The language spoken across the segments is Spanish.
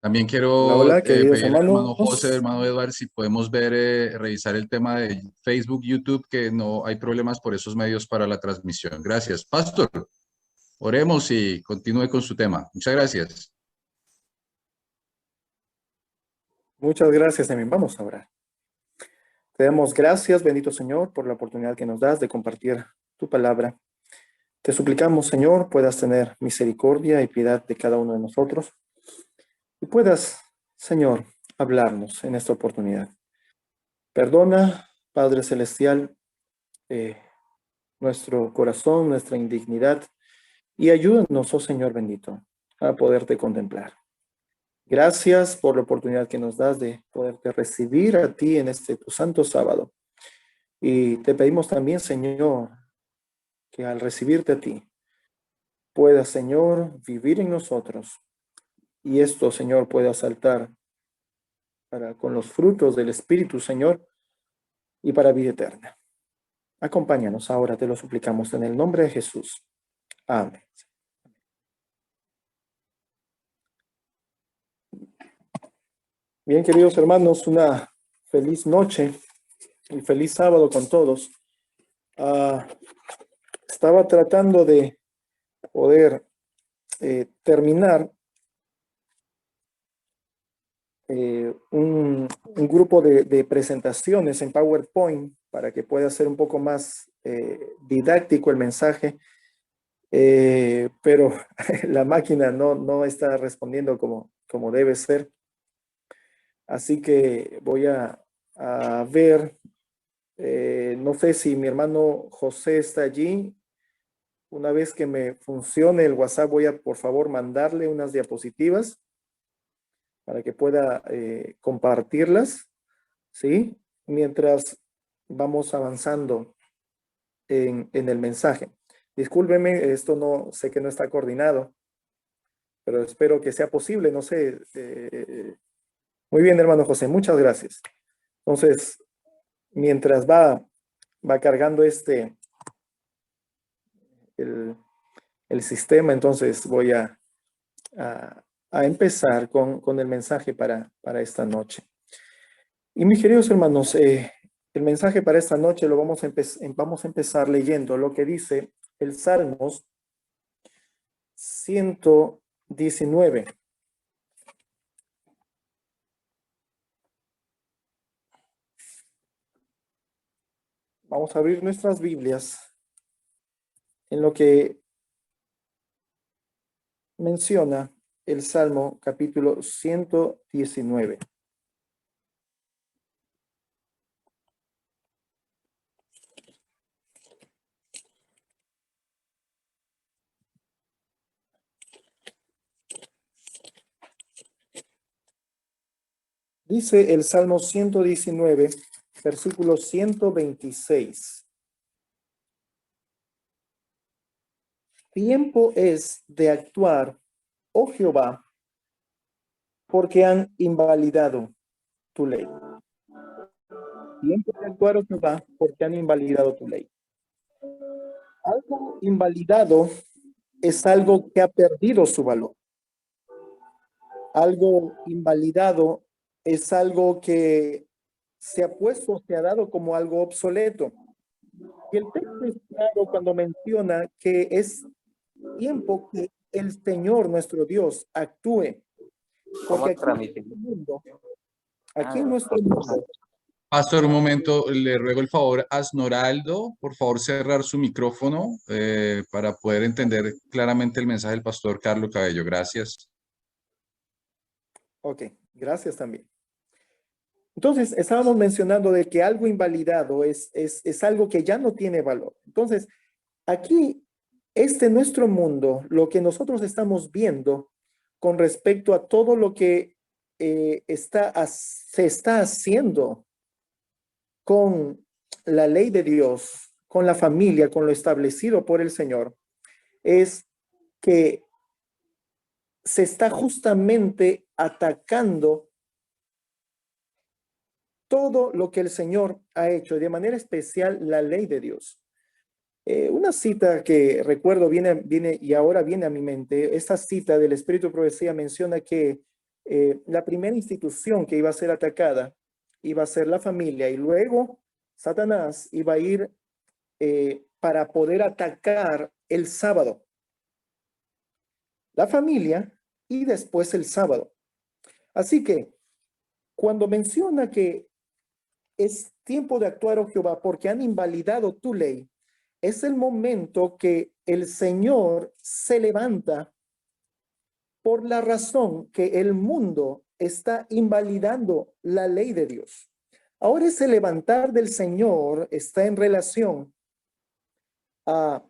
También Hola, quiero hola, queridos pedir al hermano José, hermanos. hermano Edward, si podemos ver, revisar el tema de Facebook, YouTube, que no hay problemas por esos medios para la transmisión. Gracias. Pastor, oremos y continúe con su tema. Muchas gracias. Muchas gracias también. Vamos a orar. Te damos gracias, bendito Señor, por la oportunidad que nos das de compartir tu palabra. Te suplicamos, Señor, puedas tener misericordia y piedad de cada uno de nosotros y puedas, Señor, hablarnos en esta oportunidad. Perdona, Padre Celestial, eh, nuestro corazón, nuestra indignidad y ayúdanos, oh Señor bendito, a poderte contemplar. Gracias por la oportunidad que nos das de poderte recibir a ti en este tu santo sábado. Y te pedimos también, Señor, que al recibirte a ti, pueda, Señor, vivir en nosotros. Y esto, Señor, pueda saltar con los frutos del Espíritu, Señor, y para vida eterna. Acompáñanos ahora, te lo suplicamos en el nombre de Jesús. Amén. Bien, queridos hermanos, una feliz noche y feliz sábado con todos. Estaba tratando de poder terminar un grupo de presentaciones en PowerPoint para que pueda ser un poco más didáctico el mensaje, pero la máquina no está respondiendo como debe ser. Así que voy a ver, no sé si mi hermano José está allí. Una vez que me funcione el WhatsApp, voy a por favor mandarle unas diapositivas para que pueda compartirlas, ¿sí? Mientras vamos avanzando en el mensaje. Discúlpeme, esto no sé que no está coordinado, pero espero que sea posible, no sé. Muy bien, hermano José, muchas gracias. Entonces, mientras va cargando el sistema, entonces voy a empezar con el mensaje para esta noche. Y mis queridos hermanos, el mensaje para esta noche lo vamos a empezar leyendo lo que dice el Salmos 119. Vamos a abrir nuestras Biblias en lo que menciona el Salmo capítulo 119. Dice el Salmo 119, versículo 126. Tiempo es de actuar, oh Jehová, porque han invalidado tu ley. Tiempo de actuar, oh Jehová, porque han invalidado tu ley. Algo invalidado es algo que ha perdido su valor. Algo invalidado es algo que se ha puesto, se ha dado como algo obsoleto. Y el texto es claro cuando menciona que es tiempo que el Señor, nuestro Dios, actúe. Porque aquí en nuestro mundo, Pastor, un momento, le ruego el favor a Snoraldo, por favor, cerrar su micrófono para poder entender claramente el mensaje del pastor Carlos Cabello. Gracias. ok, gracias también. Entonces, estábamos mencionando de que algo invalidado es algo que ya no tiene valor. Entonces, aquí, nuestro mundo, lo que nosotros estamos viendo con respecto a todo lo que se está haciendo con la ley de Dios, con la familia, con lo establecido por el Señor, es que se está justamente atacando todo lo que el Señor ha hecho, de manera especial la ley de Dios. Una cita que recuerdo viene y ahora viene a mi mente, esta cita del Espíritu de Profecía menciona que la primera institución que iba a ser atacada iba a ser la familia, y luego Satanás iba a ir para poder atacar el sábado. La familia y después el sábado. Así que cuando menciona que es tiempo de actuar, oh Jehová, porque han invalidado tu ley, es el momento que el Señor se levanta por la razón que el mundo está invalidando la ley de Dios. Ahora ese levantar del Señor está en relación a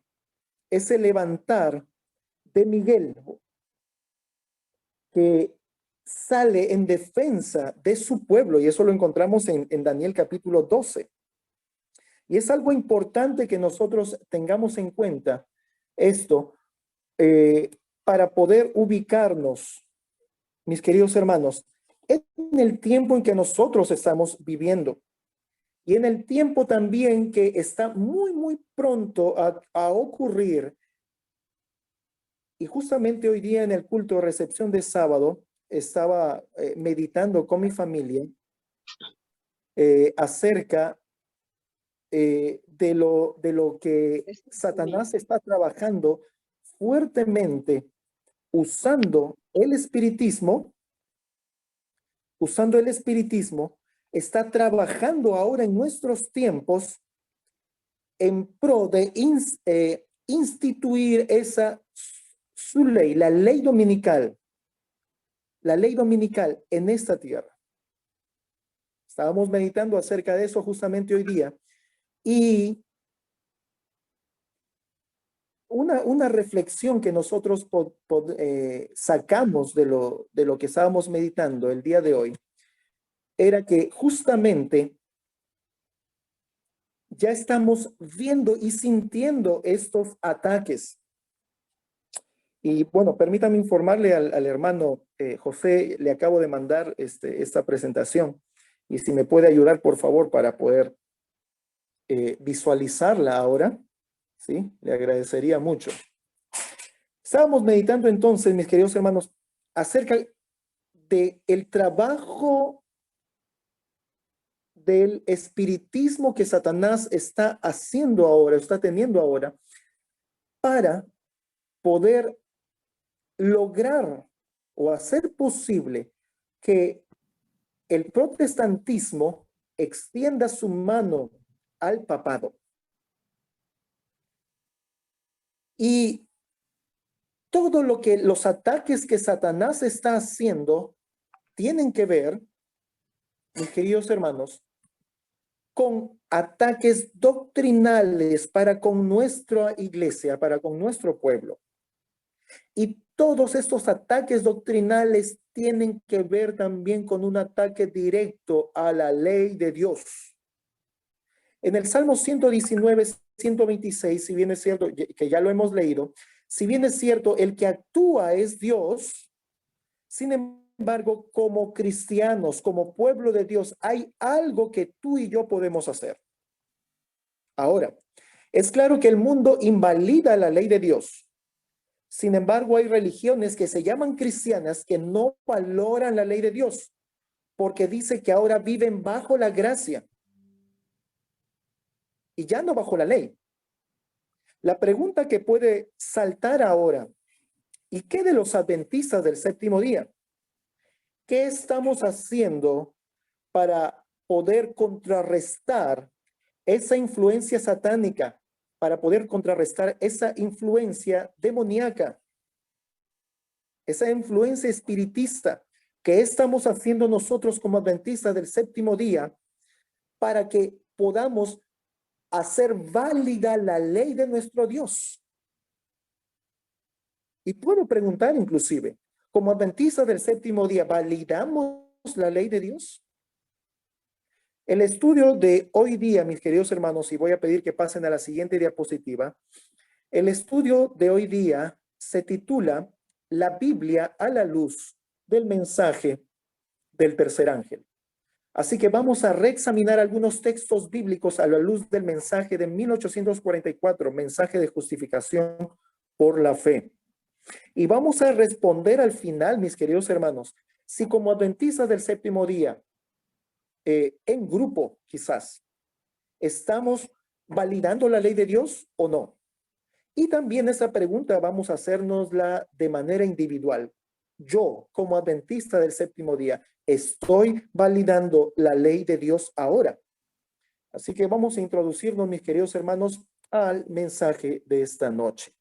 ese levantar de Miguel, que sale en defensa de su pueblo, y eso lo encontramos en Daniel capítulo 12. Y es algo importante que nosotros tengamos en cuenta esto para poder ubicarnos, mis queridos hermanos, en el tiempo en que nosotros estamos viviendo y en el tiempo también que está muy, muy pronto a ocurrir. Y justamente hoy día en el culto de recepción de sábado estaba meditando con mi familia acerca de lo que Satanás está trabajando fuertemente usando el espiritismo, está trabajando ahora en nuestros tiempos en pro de instituir su ley, la ley dominical en esta tierra. Estábamos meditando acerca de eso justamente hoy día, y una reflexión que nosotros sacamos de lo que estábamos meditando el día de hoy era que justamente ya estamos viendo y sintiendo estos ataques. Y bueno, permítame informarle al hermano José, le acabo de mandar esta presentación, y si me puede ayudar, por favor, para poder visualizarla ahora, ¿sí? Le agradecería mucho. Estábamos meditando entonces, mis queridos hermanos, acerca del trabajo del espiritismo que Satanás está haciendo ahora, está teniendo ahora, para poder lograr o hacer posible que el protestantismo extienda su mano al papado. Y todo lo que los ataques que Satanás está haciendo tienen que ver, mis queridos hermanos, con ataques doctrinales para con nuestra iglesia, para con nuestro pueblo. Y todos estos ataques doctrinales tienen que ver también con un ataque directo a la ley de Dios. En el Salmo 119, 126, si bien es cierto que ya lo hemos leído, si bien es cierto, el que actúa es Dios, sin embargo, como cristianos, como pueblo de Dios, hay algo que tú y yo podemos hacer. Ahora, es claro que el mundo invalida la ley de Dios. Sin embargo, hay religiones que se llaman cristianas que no valoran la ley de Dios, porque dice que ahora viven bajo la gracia y ya no bajo la ley. La pregunta que puede saltar ahora: ¿y qué de los adventistas del séptimo día? ¿Qué estamos haciendo para poder contrarrestar esa influencia satánica, para poder contrarrestar esa influencia demoníaca, esa influencia espiritista? ¿Qué estamos haciendo nosotros como adventistas del séptimo día para que podamos hacer válida la ley de nuestro Dios? Y puedo preguntar inclusive, como adventistas del séptimo día, ¿validamos la ley de Dios? El estudio de hoy día, mis queridos hermanos, y voy a pedir que pasen a la siguiente diapositiva, el estudio de hoy día se titula La Biblia a la luz del mensaje del tercer ángel. Así que vamos a reexaminar algunos textos bíblicos a la luz del mensaje de 1844, mensaje de justificación por la fe. Y vamos a responder al final, mis queridos hermanos, si como adventistas del séptimo día, en grupo quizás, estamos validando la ley de Dios o no. Y también esa pregunta vamos a hacernosla de manera individual. Yo, como adventista del séptimo día, ¿estoy validando la ley de Dios ahora? Así que vamos a introducirnos, mis queridos hermanos, al mensaje de esta noche.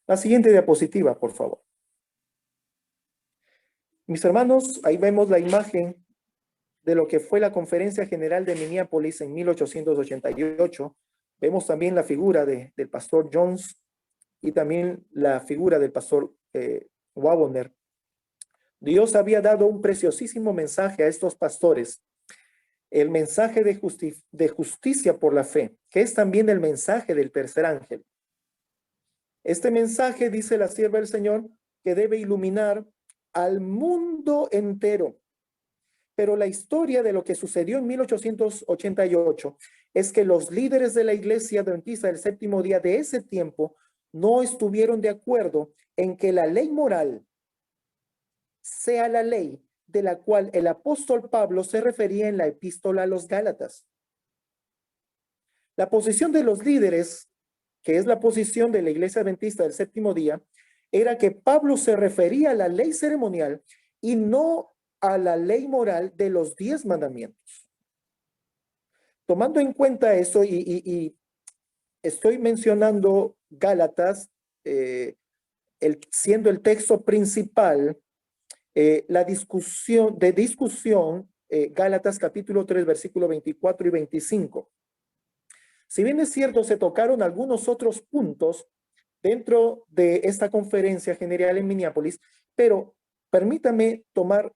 La siguiente diapositiva, por favor. Mis hermanos, ahí vemos la imagen de lo que fue la Conferencia General de Minneapolis en 1888. Vemos también la figura del pastor Jones y también la figura del pastor Waggoner. Dios había dado un preciosísimo mensaje a estos pastores, el mensaje de justicia por la fe, que es también el mensaje del tercer ángel. Este mensaje, dice la sierva del Señor, que debe iluminar al mundo entero. Pero la historia de lo que sucedió en 1888 es que los líderes de la iglesia adventista del séptimo día de ese tiempo no estuvieron de acuerdo en que la ley moral sea la ley de la cual el apóstol Pablo se refería en la epístola a los Gálatas. La posición de los líderes, que es la posición de la iglesia adventista del séptimo día, era que Pablo se refería a la ley ceremonial y no a la ley moral de los 10 mandamientos. Tomando en cuenta eso, y estoy mencionando Gálatas, siendo el texto principal, la discusión, Gálatas capítulo 3, versículo 24 y 25. Si bien es cierto, se tocaron algunos otros puntos dentro de esta conferencia general en Minneapolis, pero permítame tomar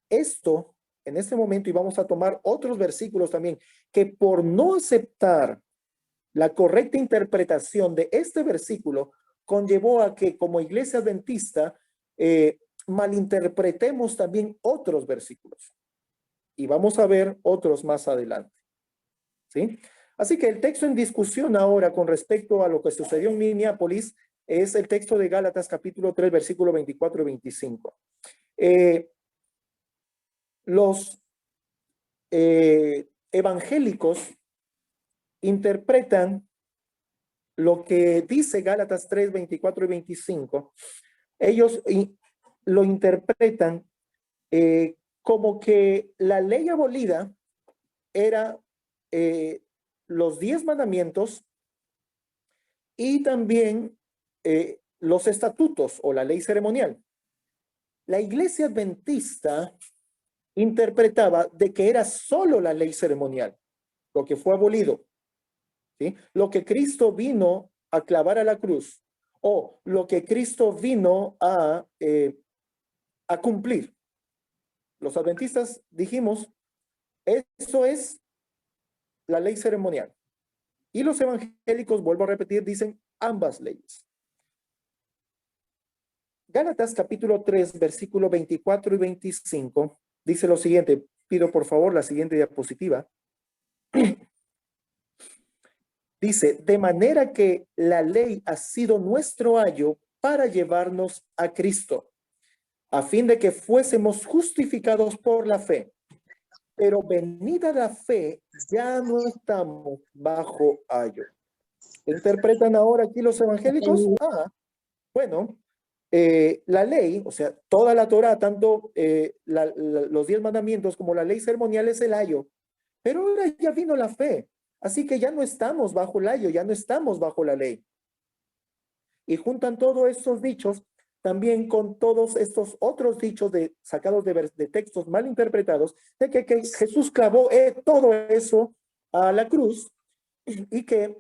esto en este momento y vamos a tomar otros versículos también, que por no aceptar la correcta interpretación de este versículo, conllevó a que como iglesia adventista malinterpretemos también otros versículos. Y vamos a ver otros más adelante. ¿Sí? Así que el texto en discusión ahora con respecto a lo que sucedió en Minneapolis es el texto de Gálatas capítulo 3, versículo 24 y 25. Los evangélicos interpretan lo que dice Gálatas 3, 24 y 25. Ellos lo interpretan como que la ley abolida era los 10 mandamientos y también los estatutos o la ley ceremonial. La iglesia adventista interpretaba de que era solo la ley ceremonial lo que fue abolido, ¿sí? Lo que Cristo vino a clavar a la cruz o lo que Cristo vino a cumplir. Los adventistas dijimos, eso es la ley ceremonial. Y los evangélicos, vuelvo a repetir, dicen ambas leyes. Gálatas capítulo 3, versículo 24 y 25, dice lo siguiente. Pido por favor la siguiente diapositiva. Dice, de manera que la ley ha sido nuestro ayo para llevarnos a Cristo, a fin de que fuésemos justificados por la fe. Pero venida la fe, ya no estamos bajo ayo. ¿Interpretan ahora aquí los evangélicos? Bueno, la ley, o sea, toda la Torá, tanto los 10 mandamientos como la ley ceremonial es el ayo. Pero ahora ya vino la fe. Así que ya no estamos bajo el ayo, ya no estamos bajo la ley. Y juntan todos estos dichos también con todos estos otros dichos sacados de textos mal interpretados, de que Jesús clavó todo eso a la cruz y que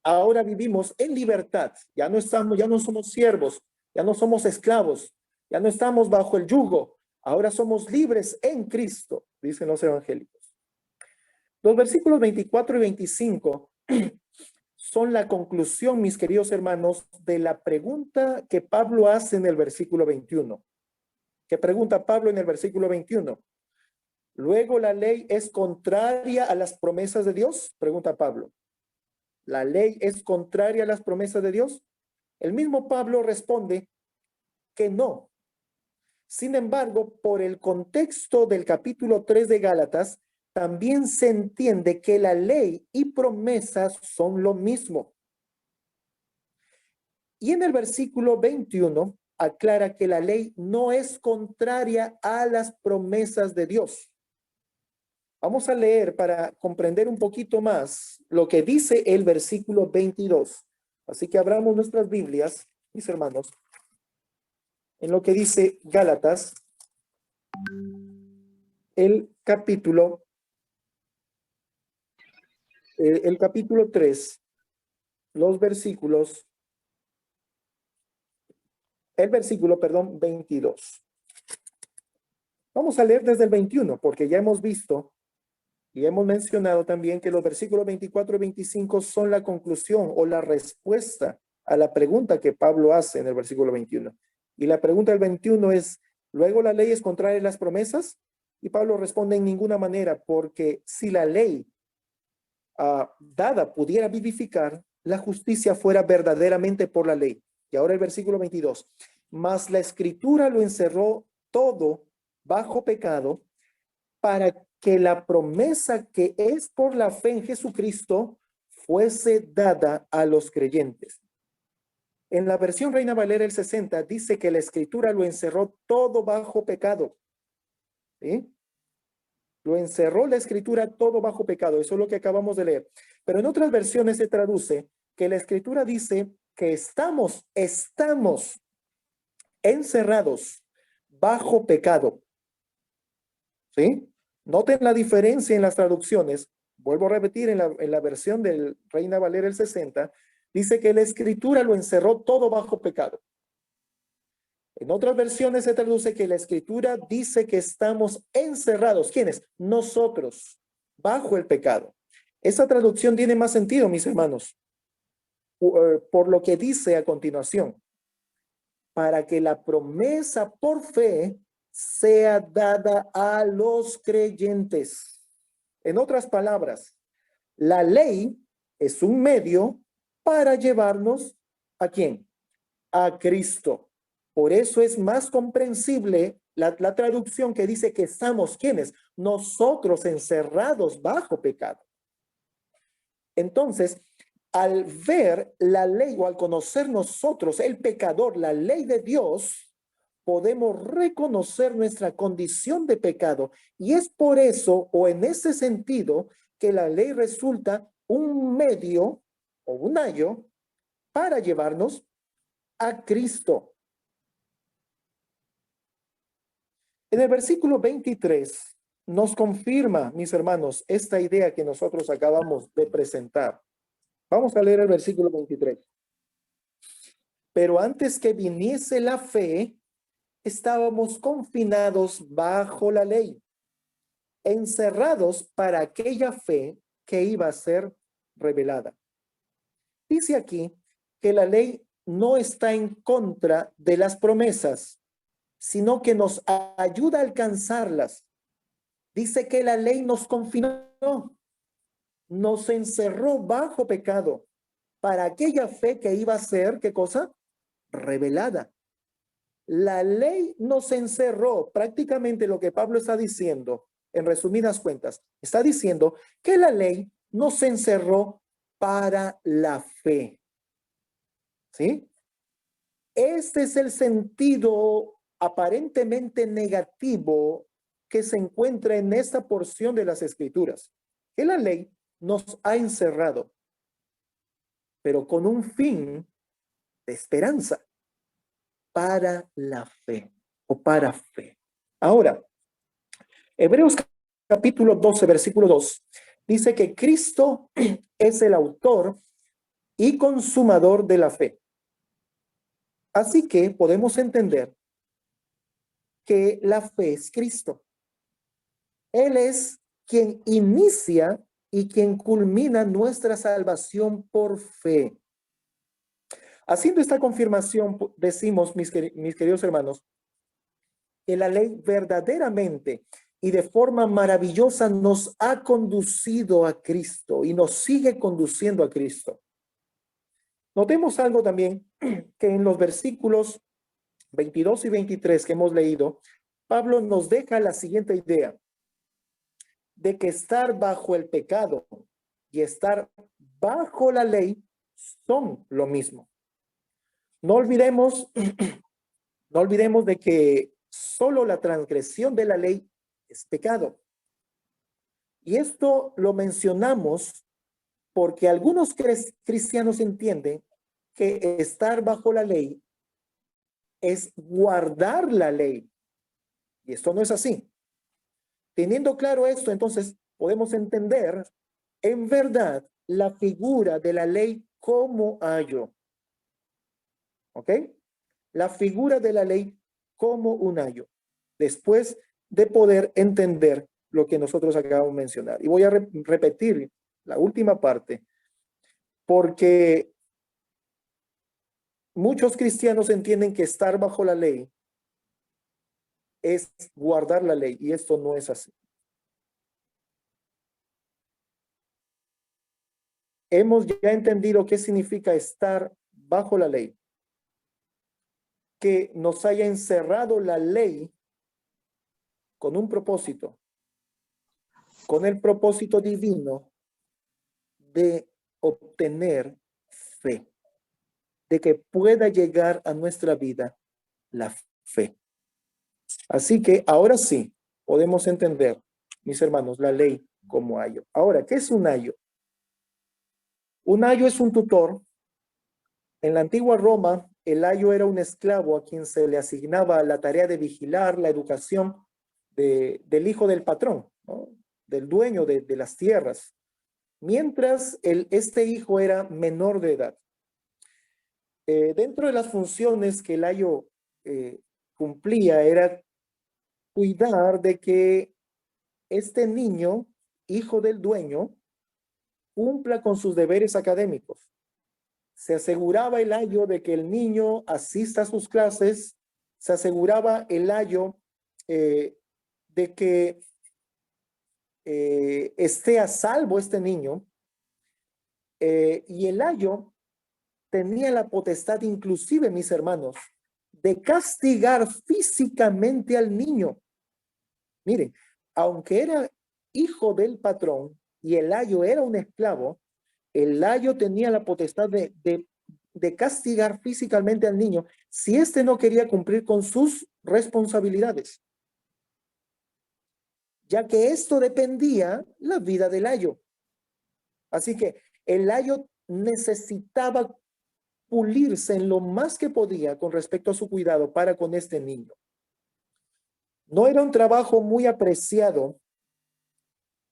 ahora vivimos en libertad. Ya no somos siervos, ya no somos esclavos, ya no estamos bajo el yugo. Ahora somos libres en Cristo, dicen los evangélicos. Los versículos 24 y 25 son la conclusión, mis queridos hermanos, de la pregunta que Pablo hace en el versículo 21. ¿Qué pregunta Pablo en el versículo 21? Luego, ¿la ley es contraria a las promesas de Dios? Pregunta Pablo. ¿La ley es contraria a las promesas de Dios? El mismo Pablo responde que no, Sin embargo, por el contexto del capítulo 3 de Gálatas, también se entiende que la ley y promesas son lo mismo. Y en el versículo 21 aclara que la ley no es contraria a las promesas de Dios. Vamos a leer para comprender un poquito más lo que dice el versículo 22. Así que abramos nuestras Biblias, mis hermanos, en lo que dice Gálatas, el capítulo 3, los versículos, el versículo, perdón, 22. Vamos a leer desde el 21, porque ya hemos visto y hemos mencionado también que los versículos 24 y 25 son la conclusión o la respuesta a la pregunta que Pablo hace en el versículo 21. Y la pregunta del 21 es, ¿luego la ley es contraria a las promesas? Y Pablo responde en ninguna manera, porque si la ley dada pudiera vivificar, la justicia fuera verdaderamente por la ley. Y ahora el versículo 22. Mas la escritura lo encerró todo bajo pecado para que la promesa que es por la fe en Jesucristo fuese dada a los creyentes. En la versión Reina Valera el 60 dice que la escritura lo encerró todo bajo pecado. ¿Sí? Lo encerró la escritura todo bajo pecado. Eso es lo que acabamos de leer. Pero en otras versiones se traduce que la escritura dice que estamos encerrados bajo pecado. ¿Sí? Noten la diferencia en las traducciones. Vuelvo a repetir, en la versión del Reina Valera el 60, dice que la escritura lo encerró todo bajo pecado. En otras versiones se traduce que la escritura dice que estamos encerrados. ¿Quiénes? Nosotros, bajo el pecado. Esa traducción tiene más sentido, mis hermanos, por lo que dice a continuación. Para que la promesa por fe sea dada a los creyentes. En otras palabras, la ley es un medio para llevarnos ¿a quién? A Cristo. Por eso es más comprensible la traducción que dice que estamos, ¿quiénes? Nosotros encerrados bajo pecado. Entonces, al ver la ley o al conocer nosotros el pecador, la ley de Dios, podemos reconocer nuestra condición de pecado. Y es por eso, o en ese sentido, que la ley resulta un medio o un ayo para llevarnos a Cristo. En el versículo 23 nos confirma, mis hermanos, esta idea que nosotros acabamos de presentar. Vamos a leer el versículo 23. Pero antes que viniese la fe, estábamos confinados bajo la ley, encerrados para aquella fe que iba a ser revelada. Dice aquí que la ley no está en contra de las promesas, sino que nos ayuda a alcanzarlas. Dice que la ley nos confinó, nos encerró bajo pecado para aquella fe que iba a ser, ¿qué cosa? Revelada. La ley nos encerró. Prácticamente lo que Pablo está diciendo, en resumidas cuentas, está diciendo que la ley nos encerró para la fe. ¿Sí? Este es el sentido aparentemente negativo que se encuentra en esta porción de las Escrituras. Que la ley nos ha encerrado, pero con un fin de esperanza para la fe o para fe. Ahora, Hebreos capítulo 12, versículo 2, dice que Cristo es el autor y consumador de la fe. Así que podemos entender que la fe es Cristo. Él es quien inicia y quien culmina nuestra salvación por fe. Haciendo esta confirmación, decimos, mis queridos hermanos, que la ley verdaderamente y de forma maravillosa nos ha conducido a Cristo y nos sigue conduciendo a Cristo. Notemos algo también, que en los versículos 22 y 23 que hemos leído, Pablo nos deja la siguiente idea de que estar bajo el pecado y estar bajo la ley son lo mismo. No olvidemos, no olvidemos de que solo la transgresión de la ley es pecado. Y esto lo mencionamos porque algunos cristianos entienden que estar bajo la ley es guardar la ley. Y esto no es así. Teniendo claro esto, entonces podemos entender en verdad la figura de la ley como ayo. ¿Ok? La figura de la ley como un ayo. Después de poder entender lo que nosotros acabamos de mencionar. Y voy a repetir la última parte, porque muchos cristianos entienden que estar bajo la ley es guardar la ley, y esto no es así. Hemos ya entendido qué significa estar bajo la ley, que nos haya encerrado la ley con un propósito, con el propósito divino de obtener fe, de que pueda llegar a nuestra vida la fe. Así que ahora sí podemos entender, mis hermanos, la ley como ayo. Ahora, ¿qué es un ayo? Un ayo es un tutor. En la antigua Roma, el ayo era un esclavo a quien se le asignaba la tarea de vigilar la educación del hijo del patrón, ¿no? Del dueño de las tierras, mientras este hijo era menor de edad. Dentro de las funciones que el ayo cumplía era cuidar de que este niño, hijo del dueño, cumpla con sus deberes académicos. Se aseguraba el ayo de que el niño asista a sus clases, se aseguraba el ayo de que esté a salvo este niño, y el ayo tenía la potestad, inclusive, mis hermanos, de castigar físicamente al niño. Miren, aunque era hijo del patrón y el ayo era un esclavo, el ayo tenía la potestad de castigar físicamente al niño si éste no quería cumplir con sus responsabilidades, ya que esto dependía la vida del ayo. Así que el ayo necesitaba pulirse en lo más que podía con respecto a su cuidado para con este niño. No era un trabajo muy apreciado,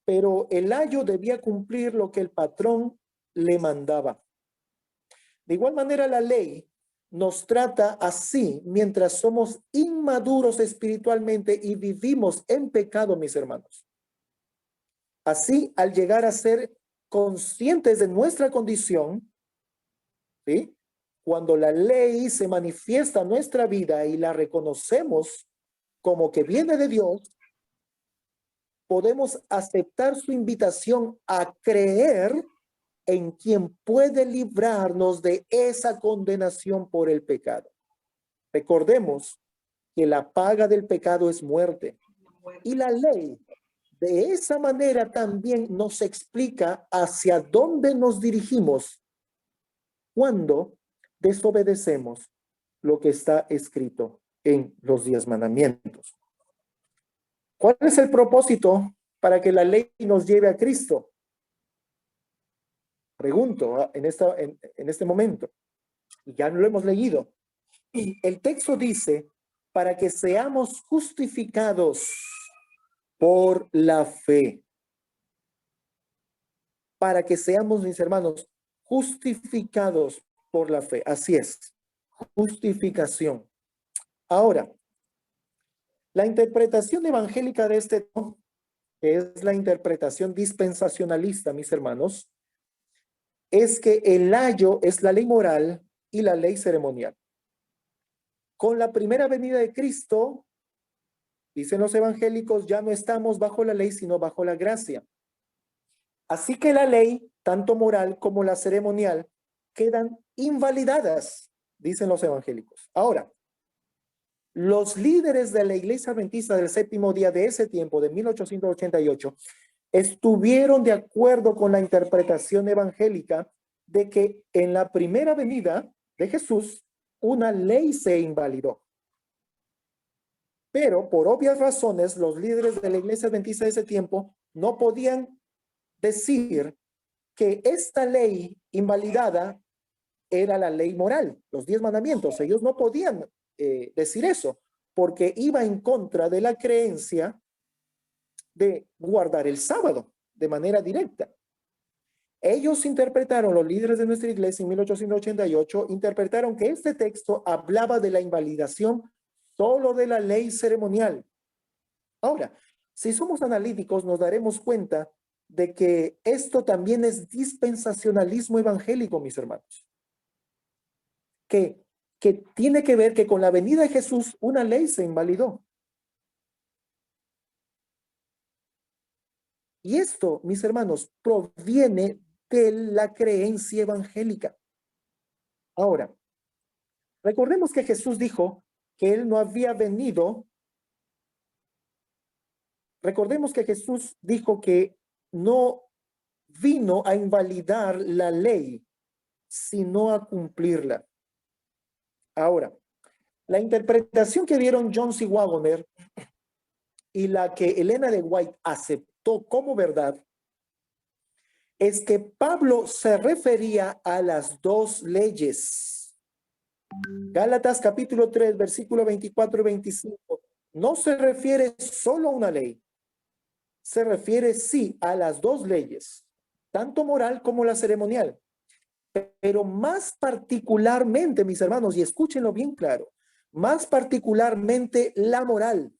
pero el ayo debía cumplir lo que el patrón le mandaba. De igual manera, la ley nos trata así mientras somos inmaduros espiritualmente y vivimos en pecado, mis hermanos. Así, al llegar a ser conscientes de nuestra condición, ¿sí? Cuando la ley se manifiesta en nuestra vida y la reconocemos como que viene de Dios, podemos aceptar su invitación a creer en quien puede librarnos de esa condenación por el pecado. Recordemos que la paga del pecado es muerte, y la ley de esa manera también nos explica hacia dónde nos dirigimos cuando desobedecemos lo que está escrito en los 10 mandamientos. ¿Cuál es el propósito para que la ley nos lleve a Cristo? Pregunto en este momento. Ya lo hemos leído. Y el texto dice, para que seamos justificados por la fe. Para que seamos, mis hermanos, justificados por la fe. Así es, justificación. Ahora, la interpretación evangélica de este tema, que es la interpretación dispensacionalista, mis hermanos, es que el ayo es la ley moral y la ley ceremonial. Con la primera venida de Cristo, dicen los evangélicos, ya no estamos bajo la ley, sino bajo la gracia. Así que la ley, tanto moral como la ceremonial, quedan invalidadas, dicen los evangélicos. Ahora, los líderes de la Iglesia Adventista del Séptimo Día de ese tiempo, de 1888, estuvieron de acuerdo con la interpretación evangélica de que en la primera venida de Jesús, una ley se invalidó. Pero por obvias razones, los líderes de la Iglesia Adventista de ese tiempo no podían decir que esta ley invalidada era la ley moral, los 10 mandamientos. Ellos no podían decir eso, porque iba en contra de la creencia de guardar el sábado de manera directa. Ellos interpretaron, los líderes de nuestra iglesia en 1888, interpretaron que este texto hablaba de la invalidación solo de la ley ceremonial. Ahora, si somos analíticos, nos daremos cuenta de que esto también es dispensacionalismo evangélico, mis hermanos. Que tiene que ver que con la venida de Jesús una ley se invalidó. Y esto, mis hermanos, proviene de la creencia evangélica. Ahora, recordemos que Jesús dijo que él no había venido. Recordemos que Jesús dijo que no vino a invalidar la ley, sino a cumplirla. Ahora, la interpretación que dieron John C. Wagoner y la que Elena de White aceptó como verdad es que Pablo se refería a las dos leyes. Gálatas capítulo 3, versículo 24 y 25, no se refiere solo a una ley, se refiere sí a las dos leyes, tanto moral como la ceremonial. Pero más particularmente, mis hermanos, y escúchenlo bien claro, más particularmente la moral.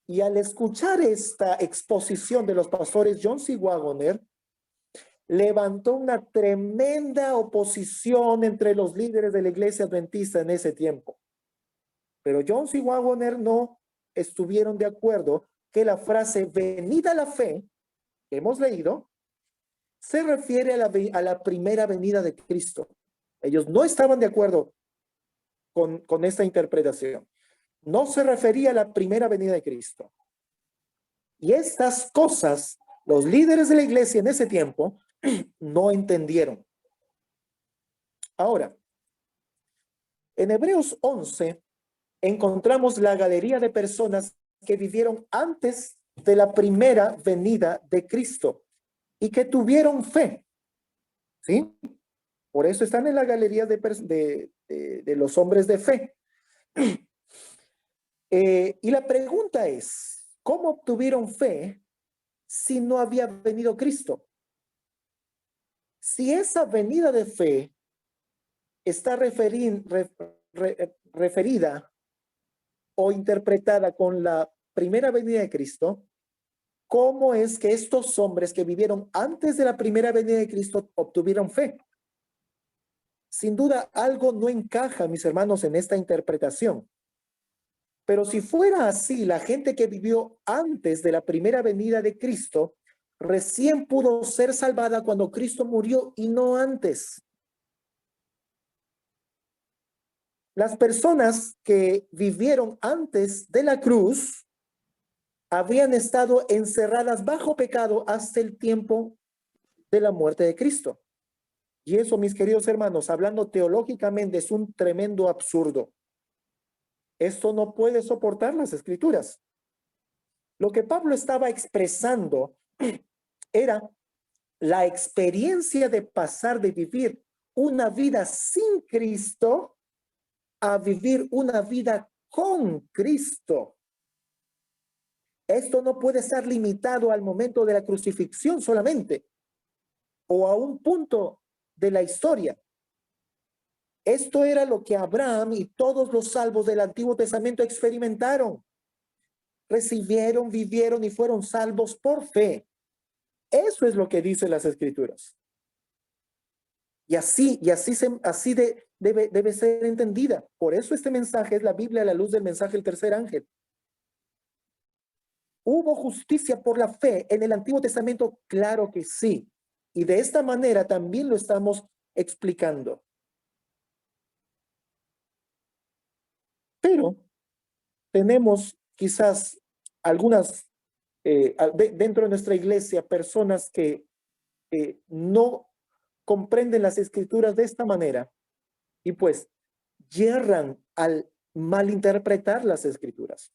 Y al escuchar esta exposición de los pastores John C. Wagoner, levantó una tremenda oposición entre los líderes de la iglesia adventista en ese tiempo. Pero John C. Wagoner no estuvieron de acuerdo que la frase venida la fe que hemos leído se refiere a la primera venida de Cristo. Ellos no estaban de acuerdo con esta interpretación. No se refería a la primera venida de Cristo. Y estas cosas, los líderes de la iglesia en ese tiempo no entendieron. Ahora, en Hebreos 11 encontramos la galería de personas que vivieron antes de la primera venida de Cristo y que tuvieron fe, ¿sí? Por eso están en la galería de los hombres de fe. Y la pregunta es, ¿cómo obtuvieron fe si no había venido Cristo? Si esa venida de fe está referida o interpretada con la primera venida de Cristo, ¿cómo es que estos hombres que vivieron antes de la primera venida de Cristo obtuvieron fe? Sin duda, algo no encaja, mis hermanos, en esta interpretación. Pero si fuera así, la gente que vivió antes de la primera venida de Cristo recién pudo ser salvada cuando Cristo murió y no antes. Las personas que vivieron antes de la cruz habían estado encerradas bajo pecado hasta el tiempo de la muerte de Cristo. Y eso, mis queridos hermanos, hablando teológicamente, es un tremendo absurdo. Esto no puede soportar las escrituras. Lo que Pablo estaba expresando era la experiencia de pasar de vivir una vida sin Cristo a vivir una vida con Cristo. Esto no puede estar limitado al momento de la crucifixión solamente o a un punto de la historia. Esto era lo que Abraham y todos los salvos del Antiguo Testamento experimentaron. Recibieron, vivieron y fueron salvos por fe. Eso es lo que dicen las Escrituras. Y así debe ser entendida. Por eso este mensaje es la Biblia a la luz del mensaje del tercer ángel. ¿Hubo justicia por la fe en el Antiguo Testamento? Claro que sí. Y de esta manera también lo estamos explicando. Pero tenemos quizás algunas, dentro de nuestra iglesia, personas que no comprenden las escrituras de esta manera y pues yerran al malinterpretar las escrituras.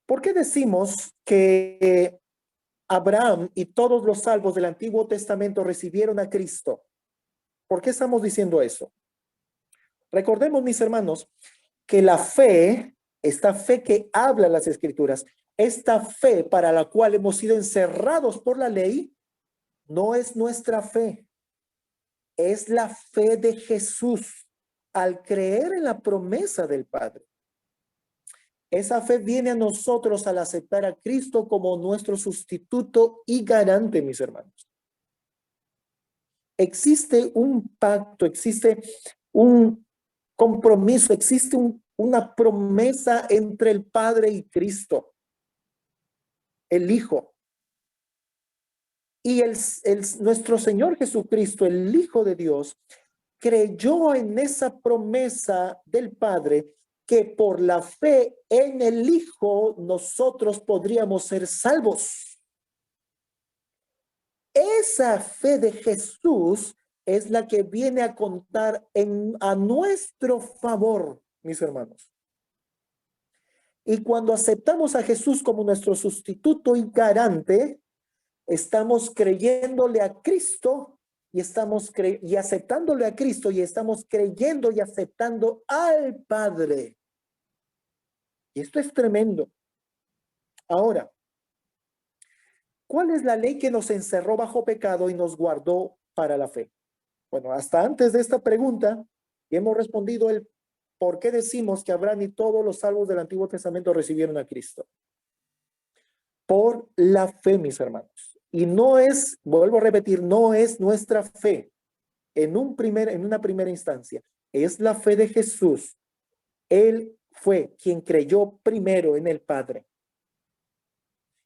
¿Por qué decimos que Abraham y todos los salvos del Antiguo Testamento recibieron a Cristo? ¿Por qué estamos diciendo eso? Recordemos, mis hermanos, que la fe, esta fe que habla las escrituras, esta fe para la cual hemos sido encerrados por la ley, no es nuestra fe, es la fe de Jesús al creer en la promesa del Padre. Esa fe viene a nosotros al aceptar a Cristo como nuestro sustituto y garante, mis hermanos. Existe un pacto, existe un compromiso, existe una promesa entre el Padre y Cristo, el Hijo. Y nuestro Señor Jesucristo, el Hijo de Dios, creyó en esa promesa del Padre que por la fe en el Hijo nosotros podríamos ser salvos. Esa fe de Jesús es la que viene a contar a nuestro favor, mis hermanos. Y cuando aceptamos a Jesús como nuestro sustituto y garante, estamos creyéndole a Cristo y y aceptándole a Cristo y estamos creyendo y aceptando al Padre. Y esto es tremendo. Ahora, ¿cuál es la ley que nos encerró bajo pecado y nos guardó para la fe? Bueno, hasta antes de esta pregunta, hemos respondido el por qué decimos que Abraham y todos los salvos del Antiguo Testamento recibieron a Cristo. Por la fe, mis hermanos. Y no es, vuelvo a repetir, no es nuestra fe en una primera instancia. Es la fe de Jesús. Él fue quien creyó primero en el Padre.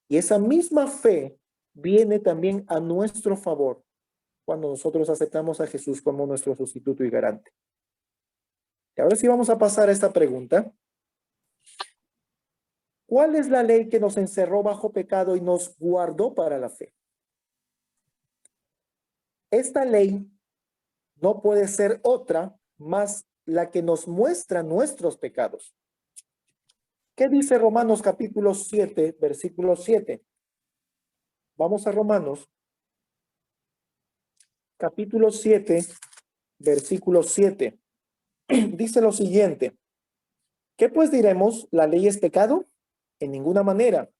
Y esa misma fe viene también a nuestro favor cuando nosotros aceptamos a Jesús como nuestro sustituto y garante. Y ahora sí vamos a pasar a esta pregunta. ¿Cuál es la ley que nos encerró bajo pecado y nos guardó para la fe? Esta ley no puede ser otra más la que nos muestra nuestros pecados. ¿Qué dice Romanos capítulo 7, versículo 7? Vamos a Romanos capítulo 7, versículo 7. Dice lo siguiente: ¿qué pues diremos? ¿La ley es pecado? En ninguna manera.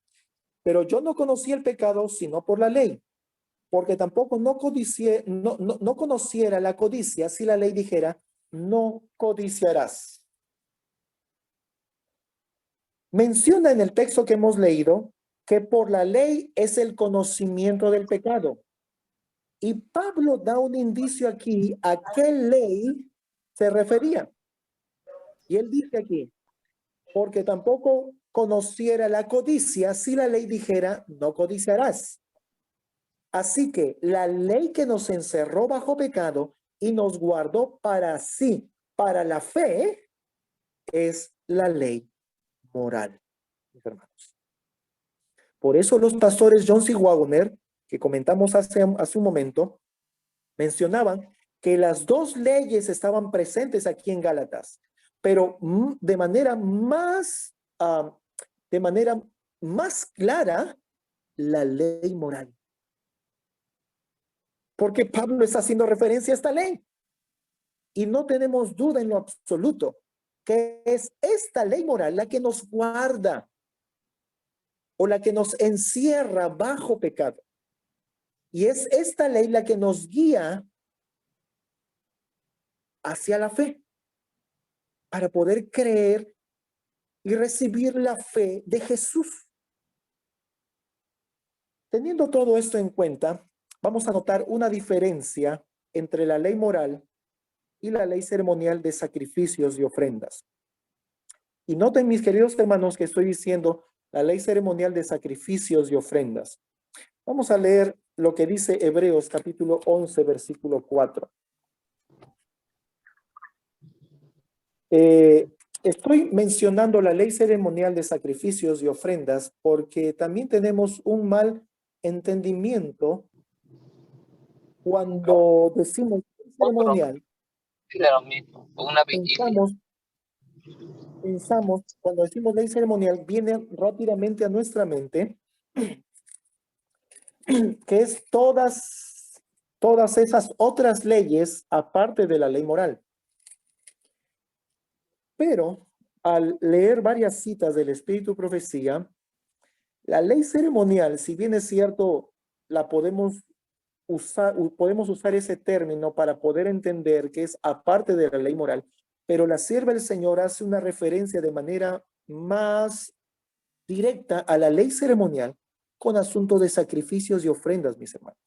Pero yo no conocí el pecado sino por la ley, porque tampoco no conociera la codicia si la ley dijera, no codiciarás. Menciona en el texto que hemos leído que por la ley es el conocimiento del pecado. Y Pablo da un indicio aquí a qué ley se refería. Y él dice aquí, porque tampoco conociera la codicia si la ley dijera, no codiciarás. Así que la ley que nos encerró bajo pecado y nos guardó para sí, para la fe, es la ley moral, mis hermanos. Por eso los pastores John C. Waggoner, que comentamos hace un momento, mencionaban que las dos leyes estaban presentes aquí en Gálatas, pero de manera más clara, la ley moral. Porque Pablo está haciendo referencia a esta ley. Y no tenemos duda en lo absoluto que es esta ley moral la que nos guarda o la que nos encierra bajo pecado. Y es esta ley la que nos guía hacia la fe para poder creer y recibir la fe de Jesús. Teniendo todo esto en cuenta, vamos a notar una diferencia entre la ley moral y la ley ceremonial de sacrificios y ofrendas. Y noten, mis queridos hermanos, que estoy diciendo la ley ceremonial de sacrificios y ofrendas. Vamos a leer lo que dice Hebreos capítulo 11, versículo 4. Estoy mencionando la ley ceremonial de sacrificios y ofrendas porque también tenemos un mal entendimiento cuando decimos ley Otro, ceremonial. sí, de lo mismo, una vigilia. Pensamos, cuando decimos ley ceremonial, viene rápidamente a nuestra mente que es todas esas otras leyes aparte de la ley moral. Pero al leer varias citas del Espíritu y Profecía, la ley ceremonial, si bien es cierto, la podemos usar ese término para poder entender que es aparte de la ley moral, pero la sierva del Señor hace una referencia de manera más directa a la ley ceremonial con asunto de sacrificios y ofrendas, mis hermanos.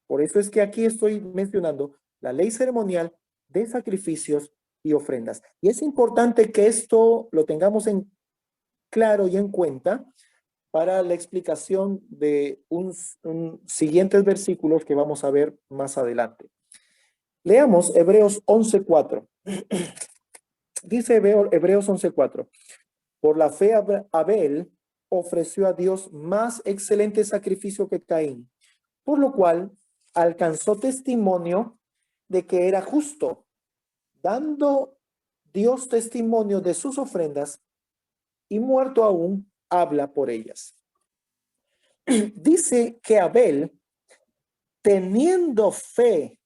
Por eso es que aquí estoy mencionando la ley ceremonial de sacrificios y ofrendas. Y es importante que esto lo tengamos en claro y en cuenta para la explicación de un siguientes versículos que vamos a ver más adelante. Leamos Hebreos 11:4. Dice Hebreos 11:4. Por la fe Abel ofreció a Dios más excelente sacrificio que Caín, por lo cual alcanzó testimonio de que era justo, dando Dios testimonio de sus ofrendas, y muerto aún habla por ellas. Dice que Abel, teniendo fe,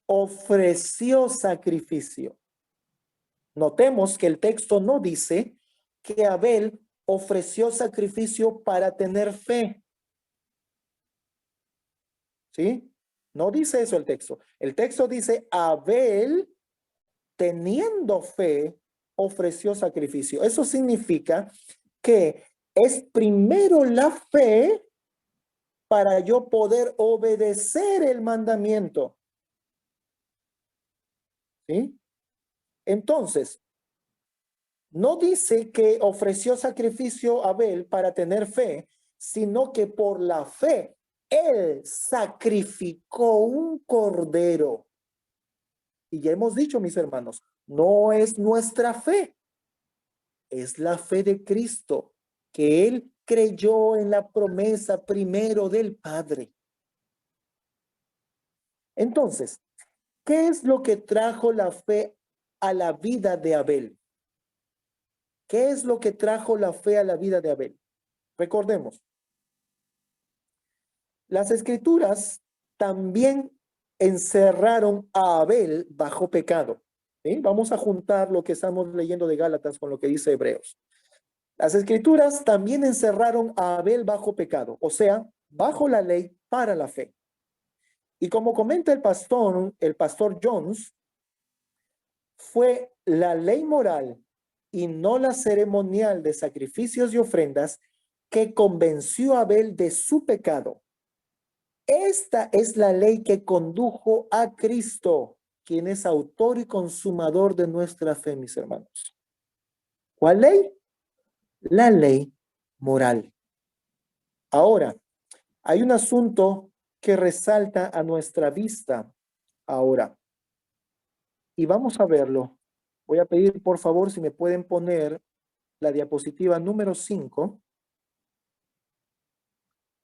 ofreció sacrificio. Notemos que el texto no dice que Abel ofreció sacrificio para tener fe. ¿Sí? No dice eso el texto. El texto dice Abel, teniendo fe, ofreció sacrificio. Eso significa que es primero la fe para yo poder obedecer el mandamiento. ¿Sí? Entonces, no dice que ofreció sacrificio Abel para tener fe, sino que por la fe él sacrificó un cordero. Y ya hemos dicho, mis hermanos, no es nuestra fe, es la fe de Cristo, que él creyó en la promesa primero del Padre. Entonces, ¿qué es lo que trajo la fe a la vida de Abel? ¿Qué es lo que trajo la fe a la vida de Abel? Recordemos, las escrituras también encerraron a Abel bajo pecado. ¿Sí? Vamos a juntar lo que estamos leyendo de Gálatas con lo que dice Hebreos. Las escrituras también encerraron a Abel bajo pecado, o sea, bajo la ley para la fe. Y como comenta el pastor Jones, fue la ley moral y no la ceremonial de sacrificios y ofrendas que convenció a Abel de su pecado. Esta es la ley que condujo a Cristo, quien es autor y consumador de nuestra fe, mis hermanos. ¿Cuál ley? La ley moral. Ahora, hay un asunto que resalta a nuestra vista ahora. Y vamos a verlo. Voy a pedir, por favor, si me pueden poner la diapositiva número 5.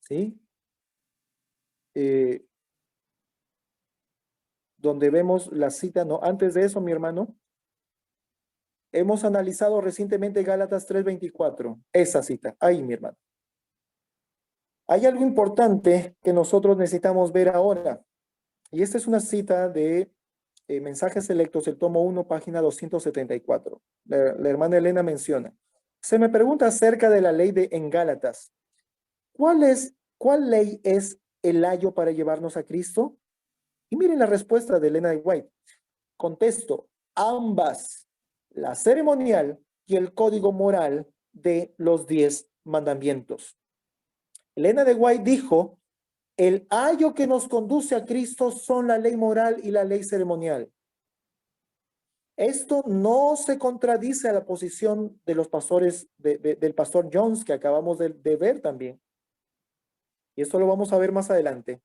¿Sí? Donde vemos la cita, no, antes de eso, mi hermano, hemos analizado recientemente Gálatas 3:24, esa cita, ahí, mi hermano. Hay algo importante que nosotros necesitamos ver ahora, y esta es una cita de Mensajes Selectos, el tomo 1, página 274. La hermana Elena menciona, se me pregunta acerca de la ley en Gálatas. ¿Cuál ley es el ayo para llevarnos a Cristo? Y miren la respuesta de Elena de White. Contesto, ambas, la ceremonial y el código moral de los 10 mandamientos. Elena de White dijo, el ayo que nos conduce a Cristo son la ley moral y la ley ceremonial. Esto no se contradice a la posición de los pastores, del pastor Jones, que acabamos de ver también. Y esto lo vamos a ver más adelante.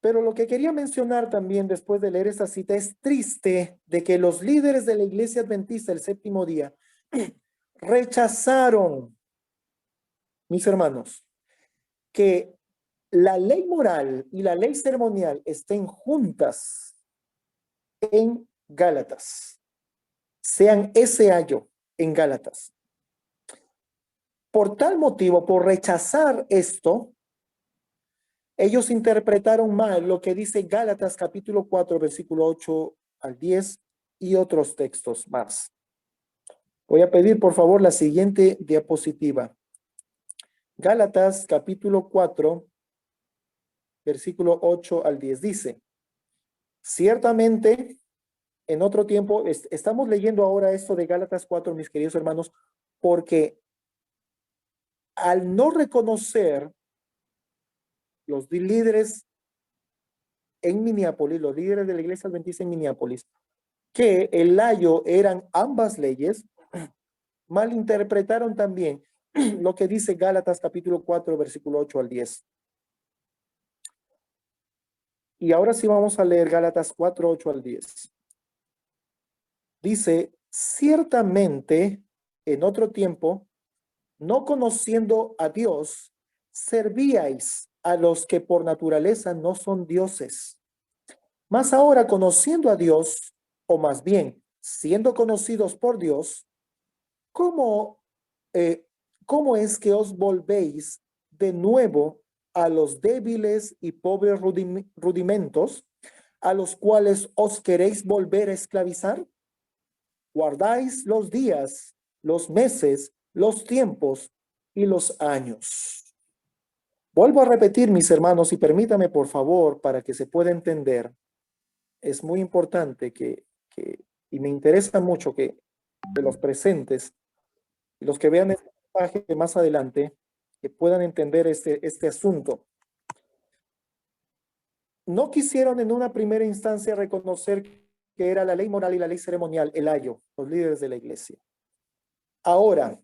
Pero lo que quería mencionar también después de leer esta cita, es triste de que los líderes de la iglesia adventista del séptimo día rechazaron, mis hermanos, que la ley moral y la ley ceremonial estén juntas en Gálatas, sean ese ayo en Gálatas. Por tal motivo, por rechazar esto, ellos interpretaron mal lo que dice Gálatas capítulo 4, versículo 8 al 10 y otros textos más. Voy a pedir por favor la siguiente diapositiva. Gálatas capítulo 4, versículo 8 al 10 dice: ciertamente, en otro tiempo, estamos leyendo ahora esto de Gálatas 4, mis queridos hermanos, porque al no reconocer los líderes en Minneapolis, los líderes de la iglesia adventista en Minneapolis, que el ayo eran ambas leyes, malinterpretaron también lo que dice Gálatas capítulo 4, versículo 8 al 10. Y ahora sí vamos a leer Gálatas 4, 8 al 10. Dice: ciertamente, en otro tiempo, no conociendo a Dios, servíais a los que por naturaleza no son dioses. Mas ahora, conociendo a Dios, o más bien, siendo conocidos por Dios, ¿cómo es que os volvéis de nuevo a los débiles y pobres rudimentos, a los cuales os queréis volver a esclavizar? Guardáis los días, los meses, los tiempos y los años. Vuelvo a repetir, mis hermanos, y permítame por favor, para que se pueda entender. Es muy importante y me interesa mucho que los presentes, los que vean este mensaje más adelante, que puedan entender este asunto. No quisieron en una primera instancia reconocer que era la ley moral y la ley ceremonial, el ayo, los líderes de la iglesia. Ahora,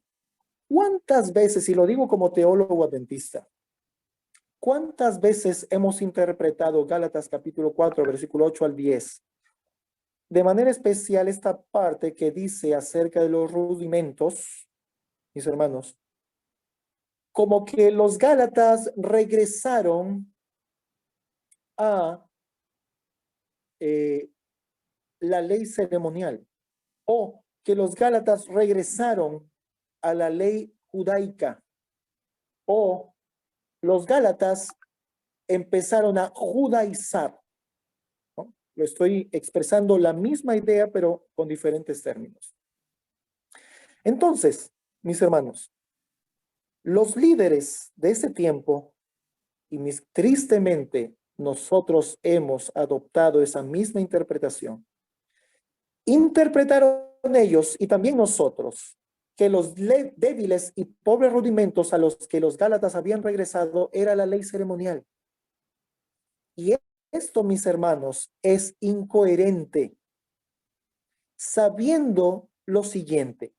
¿cuántas veces, y lo digo como teólogo adventista, cuántas veces hemos interpretado Gálatas capítulo 4, versículo 8 al 10? De manera especial esta parte que dice acerca de los rudimentos, mis hermanos, como que los Gálatas regresaron a la ley ceremonial, o que los Gálatas regresaron a la ley judaica, o los Gálatas empezaron a judaizar, ¿no? Lo estoy expresando la misma idea, pero con diferentes términos. Entonces, mis hermanos, los líderes de ese tiempo, y tristemente nosotros hemos adoptado esa misma interpretación, interpretaron ellos y también nosotros que los débiles y pobres rudimentos a los que los Gálatas habían regresado era la ley ceremonial. Y esto, mis hermanos, es incoherente, sabiendo lo siguiente,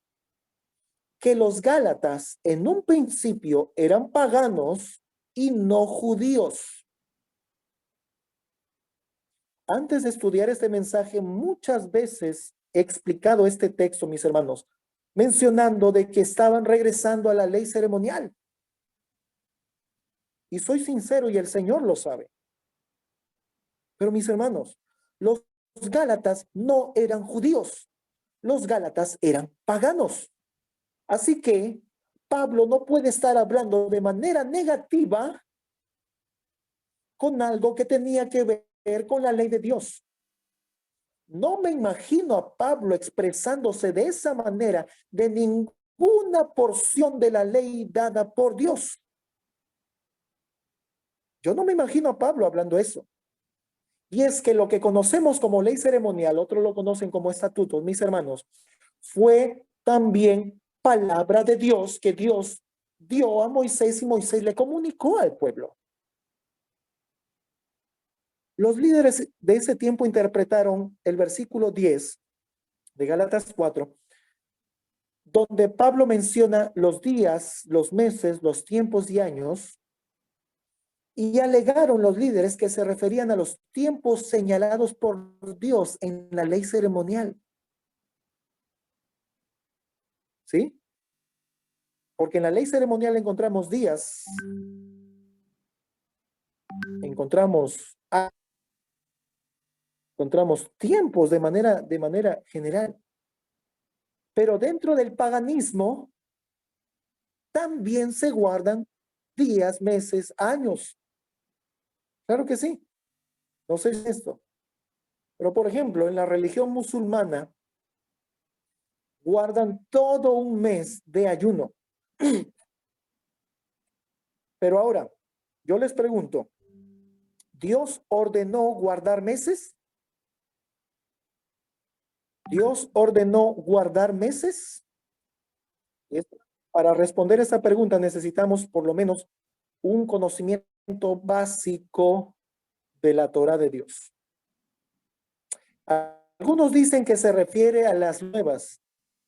que los Gálatas en un principio eran paganos y no judíos. Antes de estudiar este mensaje, muchas veces he explicado este texto, mis hermanos, mencionando de que estaban regresando a la ley ceremonial. Y soy sincero y el Señor lo sabe. Pero mis hermanos, los Gálatas no eran judíos. Los Gálatas eran paganos. Así que Pablo no puede estar hablando de manera negativa con algo que tenía que ver con la ley de Dios. No me imagino a Pablo expresándose de esa manera de ninguna porción de la ley dada por Dios. Yo no me imagino a Pablo hablando eso. Y es que lo que conocemos como ley ceremonial, otros lo conocen como estatutos, mis hermanos, fue también palabra de Dios que Dios dio a Moisés y Moisés le comunicó al pueblo. Los líderes de ese tiempo interpretaron el versículo 10 de Gálatas 4, donde Pablo menciona los días, los meses, los tiempos y años, Y alegaron los líderes que se referían a los tiempos señalados por Dios en la ley ceremonial. ¿Sí? Porque en la ley ceremonial encontramos días, encontramos tiempos de manera general. Pero dentro del paganismo también se guardan días, meses, años. Claro que sí. No sé si esto. Pero por ejemplo, en la religión musulmana guardan todo un mes de ayuno. Pero ahora, yo les pregunto, ¿Dios ordenó guardar meses? ¿Dios ordenó guardar meses? Para responder esta pregunta necesitamos por lo menos un conocimiento básico de la Torá de Dios. Algunos dicen que se refiere a las nuevas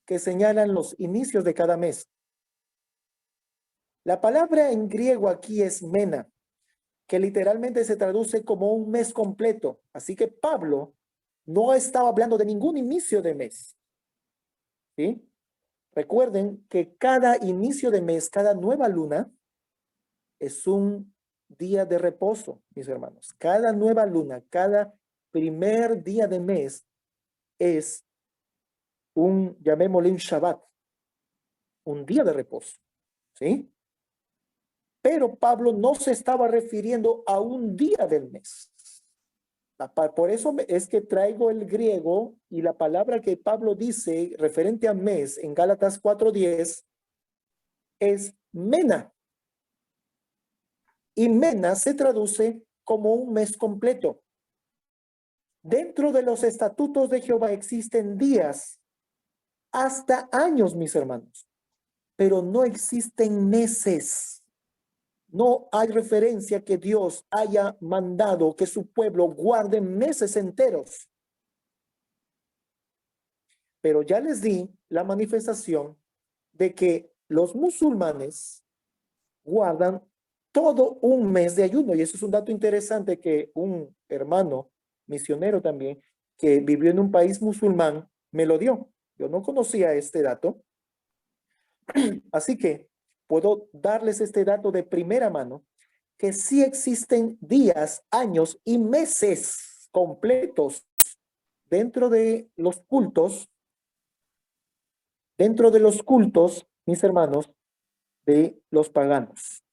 que señalan los inicios de cada mes. La palabra en griego aquí es mena, que literalmente se traduce como un mes completo. Así que Pablo no estaba hablando de ningún inicio de mes. ¿Sí? Recuerden que cada inicio de mes, cada nueva luna, es un día de reposo, mis hermanos. Cada nueva luna, cada primer día de mes es llamémosle un Shabbat, un día de reposo. ¿Sí? Pero Pablo no se estaba refiriendo a un día del mes. Por eso es que traigo el griego y la palabra que Pablo dice referente a mes en Gálatas 4:10 es mena. Y mena se traduce como un mes completo. Dentro de los estatutos de Jehová existen días hasta años, mis hermanos, pero no existen meses. No hay referencia que Dios haya mandado que su pueblo guarde meses enteros. Pero ya les di la manifestación de que los musulmanes guardan todo un mes de ayuno. Y eso es un dato interesante que un hermano misionero también, que vivió en un país musulmán, me lo dio. Yo no conocía este dato. Así que puedo darles este dato de primera mano, que sí existen días, años y meses completos dentro de los cultos, mis hermanos, de los paganos.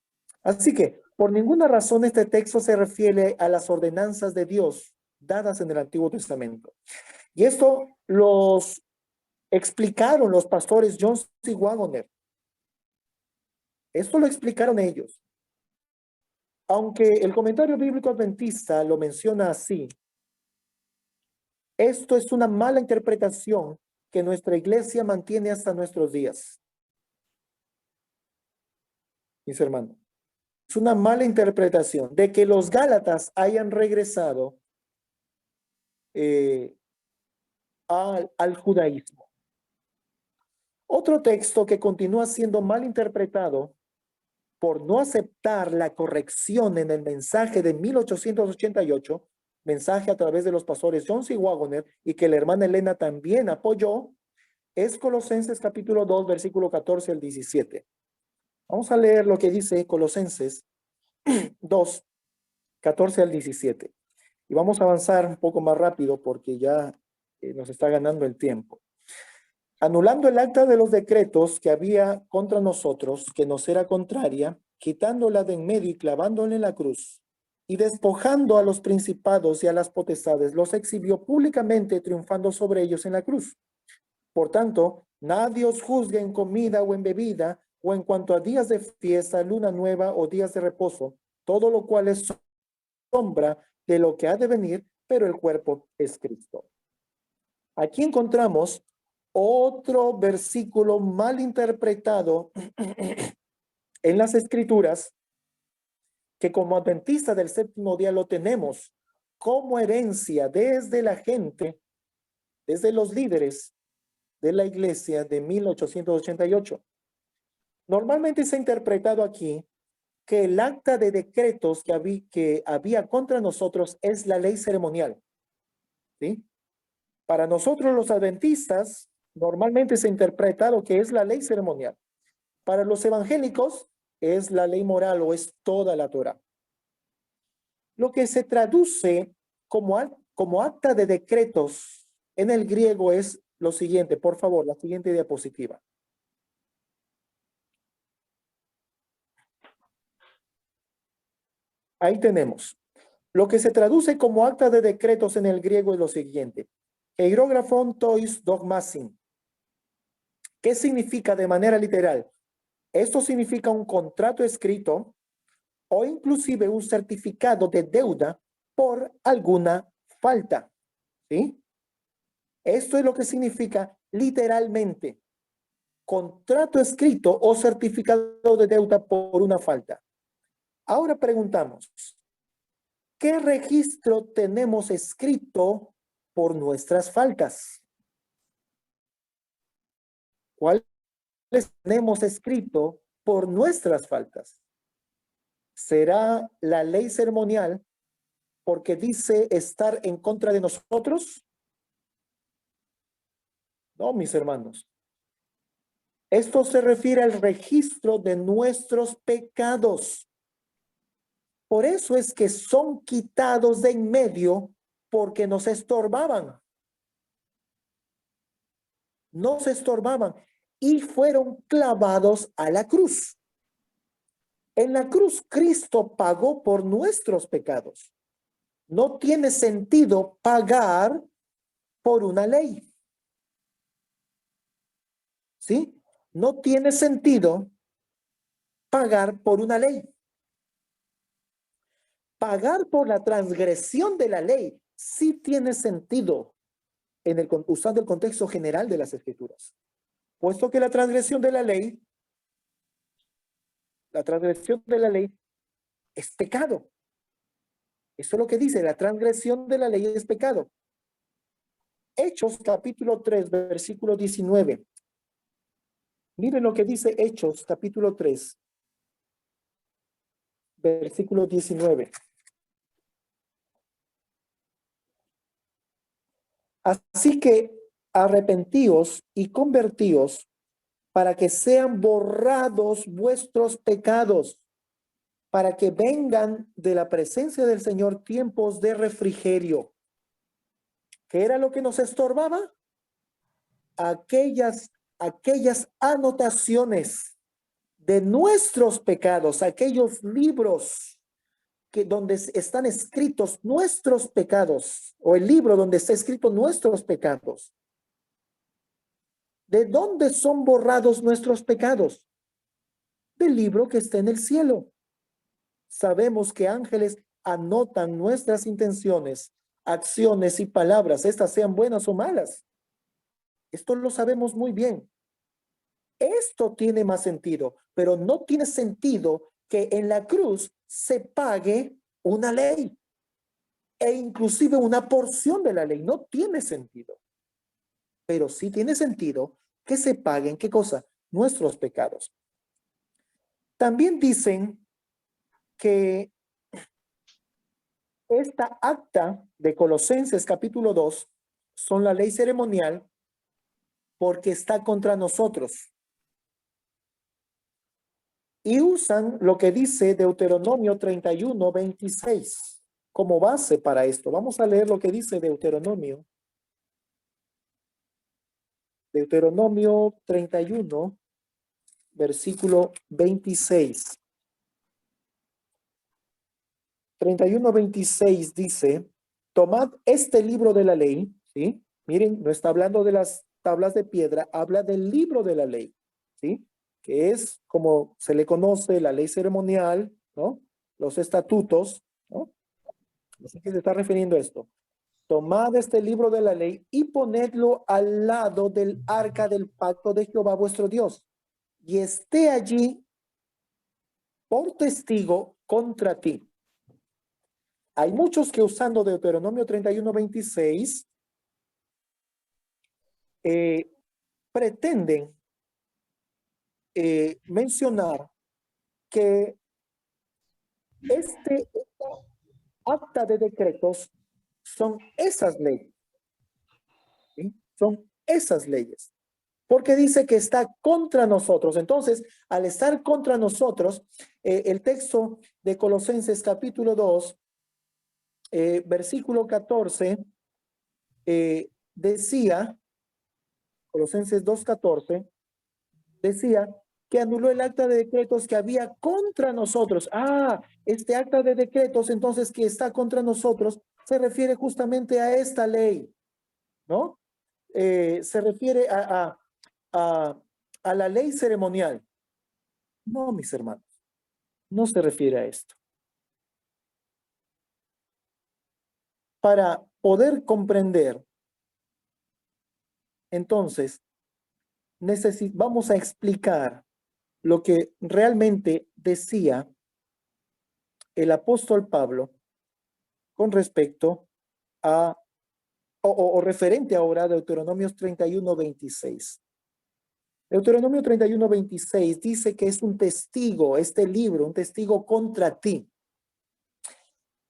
Así que, por ninguna razón, este texto se refiere a las ordenanzas de Dios dadas en el Antiguo Testamento. Y esto los explicaron los pastores John C. Wagoner. Esto lo explicaron ellos. Aunque el comentario bíblico adventista lo menciona así, esto es una mala interpretación que nuestra iglesia mantiene hasta nuestros días. Mis hermanos, es una mala interpretación de que los Gálatas hayan regresado al judaísmo. Otro texto que continúa siendo mal interpretado por no aceptar la corrección en el mensaje de 1888, mensaje a través de los pastores John C. Wagoner y que la hermana Elena también apoyó, es Colosenses capítulo 2, versículo 14 al 17. Vamos a leer lo que dice Colosenses 2, 14 al 17. Y vamos a avanzar un poco más rápido porque ya nos está ganando el tiempo. Anulando el acta de los decretos que había contra nosotros, que nos era contraria, quitándola de en medio y clavándola en la cruz, y despojando a los principados y a las potestades, los exhibió públicamente, triunfando sobre ellos en la cruz. Por tanto, nadie os juzgue en comida o en bebida, o en cuanto a días de fiesta, luna nueva o días de reposo, todo lo cual es sombra de lo que ha de venir, pero el cuerpo es Cristo. Aquí encontramos otro versículo mal interpretado en las Escrituras, que como adventistas del séptimo día lo tenemos como herencia desde la gente, desde los líderes de la iglesia de 1888. Normalmente se ha interpretado aquí que el acta de decretos que había contra nosotros es la ley ceremonial. ¿Sí? Para nosotros los adventistas, normalmente se interpreta lo que es la ley ceremonial. Para los evangélicos, es la ley moral o es toda la Torá. Lo que se traduce como acta de decretos en el griego es lo siguiente. Por favor, la siguiente diapositiva. Ahí tenemos. Lo que se traduce como acta de decretos en el griego es lo siguiente. Hierógrafon tois dogmasin. ¿Qué significa de manera literal? Esto significa un contrato escrito o inclusive un certificado de deuda por alguna falta. ¿Sí? Esto es lo que significa literalmente contrato escrito o certificado de deuda por una falta. Ahora preguntamos, ¿qué registro tenemos escrito por nuestras faltas? ¿Cuáles tenemos escrito por nuestras faltas? ¿Será la ley ceremonial porque dice estar en contra de nosotros? No, mis hermanos. Esto se refiere al registro de nuestros pecados. Por eso es que son quitados de en medio porque nos estorbaban. Nos estorbaban y fueron clavados a la cruz. En la cruz Cristo pagó por nuestros pecados. No tiene sentido pagar por una ley. ¿Sí? No tiene sentido pagar por una ley. Pagar por la transgresión de la ley sí tiene sentido usando el contexto general de las Escrituras. Puesto que la transgresión de la ley es pecado. Eso es lo que dice, la transgresión de la ley es pecado. Hechos capítulo 3, versículo 19. Miren lo que dice Hechos capítulo 3, versículo 19. Así que arrepentíos y convertíos para que sean borrados vuestros pecados, para que vengan de la presencia del Señor tiempos de refrigerio. ¿Qué era lo que nos estorbaba? Aquellas anotaciones de nuestros pecados, aquellos libros donde están escritos nuestros pecados, o el libro donde está escrito nuestros pecados. ¿De dónde son borrados nuestros pecados? Del libro que está en el cielo. Sabemos que ángeles anotan nuestras intenciones, acciones y palabras, estas sean buenas o malas. Esto lo sabemos muy bien. Esto tiene más sentido, pero no tiene sentido que en la cruz se pague una ley e inclusive una porción de la ley. No tiene sentido. Pero sí tiene sentido que se paguen, ¿qué cosa? Nuestros pecados. También dicen que esta acta de Colosenses capítulo 2 son la ley ceremonial porque está contra nosotros. Y usan lo que dice Deuteronomio 31, 26 como base para esto. Vamos a leer lo que dice Deuteronomio. Deuteronomio 31, versículo 26. 31, 26 dice, tomad este libro de la ley, ¿sí? Miren, no está hablando de las tablas de piedra, habla del libro de la ley, ¿sí? Que es como se le conoce la ley ceremonial, ¿no? Los estatutos, ¿no? Así que se está refiriendo a esto. Tomad este libro de la ley y ponedlo al lado del arca del pacto de Jehová vuestro Dios, y esté allí por testigo contra ti. Hay muchos que usando Deuteronomio 31, 26 pretenden mencionar que esta acta de decretos son esas leyes. ¿Sí? Son esas leyes. Porque dice que está contra nosotros. Entonces, al estar contra nosotros, el texto de Colosenses capítulo 2, versículo 14, decía, Colosenses 2:14, decía que anuló el acta de decretos que había contra nosotros. Este acta de decretos, entonces, que está contra nosotros, se refiere justamente a esta ley, ¿no? Se refiere a la ley ceremonial. No, mis hermanos, no se refiere a esto. Para poder comprender, entonces, vamos a explicar lo que realmente decía el apóstol Pablo con respecto a, o referente ahora a Deuteronomios 31:26. Deuteronomio 31:26 dice que es un testigo, este libro, un testigo contra ti.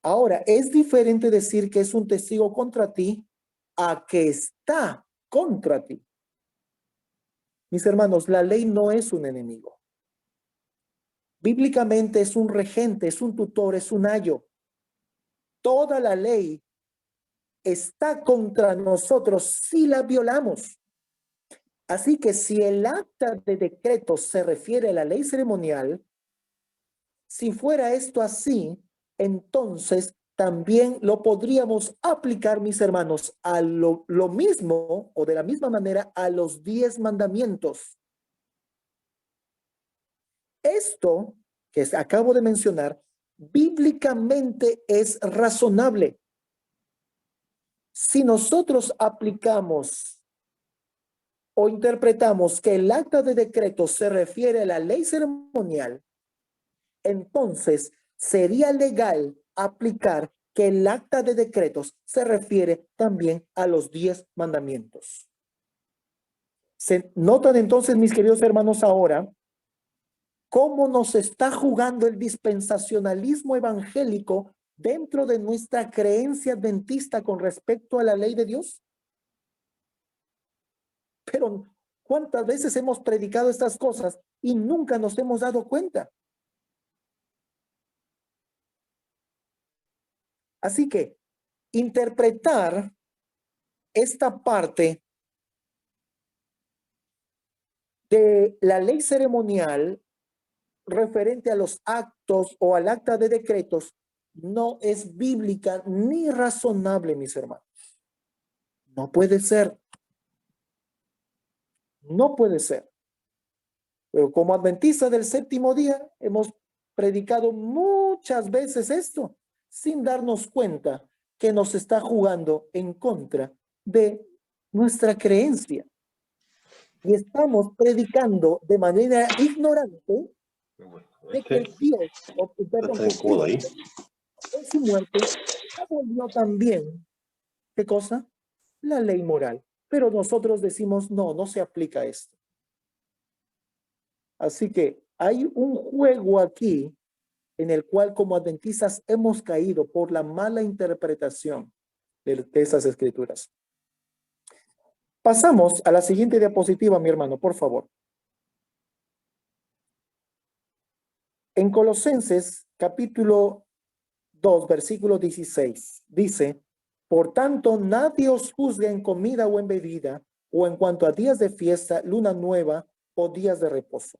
Ahora, es diferente decir que es un testigo contra ti a que está contra ti. Mis hermanos, la ley no es un enemigo. Bíblicamente es un regente, es un tutor, es un ayo. Toda la ley está contra nosotros si la violamos. Así que si el acta de decreto se refiere a la ley ceremonial, si fuera esto así, entonces también lo podríamos aplicar, mis hermanos, a lo mismo o de la misma manera a los 10 mandamientos. Esto que acabo de mencionar, bíblicamente es razonable. Si nosotros aplicamos o interpretamos que el acta de decreto se refiere a la ley ceremonial, entonces sería legal aplicar que el acta de decretos se refiere también a los 10 mandamientos. ¿Se notan entonces, mis queridos hermanos, ahora cómo nos está jugando el dispensacionalismo evangélico dentro de nuestra creencia adventista con respecto a la ley de Dios? Pero ¿cuántas veces hemos predicado estas cosas y nunca nos hemos dado cuenta? Así que interpretar esta parte de la ley ceremonial referente a los actos o al acta de decretos no es bíblica ni razonable, mis hermanos. No puede ser. No puede ser. Pero como adventistas del séptimo día hemos predicado muchas veces esto sin darnos cuenta que nos está jugando en contra de nuestra creencia. Y estamos predicando de manera ignorante de que Dios, perdón, que Cristo en su muerte abolió también, ¿qué cosa? La ley moral. Pero nosotros decimos, no, no se aplica esto. Así que hay un juego aquí en el cual como adventistas hemos caído por la mala interpretación de esas escrituras. Pasamos a la siguiente diapositiva, mi hermano, por favor. En Colosenses, capítulo 2, versículo 16, dice, por tanto, nadie os juzgue en comida o en bebida, o en cuanto a días de fiesta, luna nueva o días de reposo.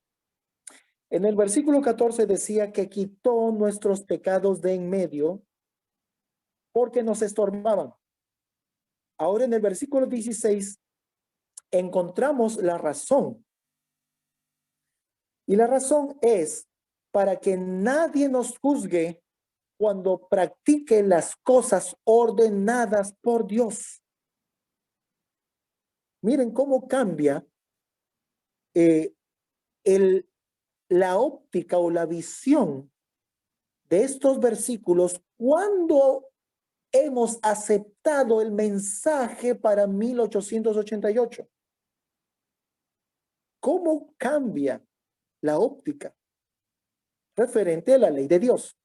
En el versículo 14 decía que quitó nuestros pecados de en medio porque nos estorbaban. Ahora en el versículo 16 encontramos la razón. Y la razón es para que nadie nos juzgue cuando practique las cosas ordenadas por Dios. Miren cómo cambia la óptica o la visión de estos versículos cuando hemos aceptado el mensaje para 1888. ¿Cómo cambia la óptica referente a la ley de Dios?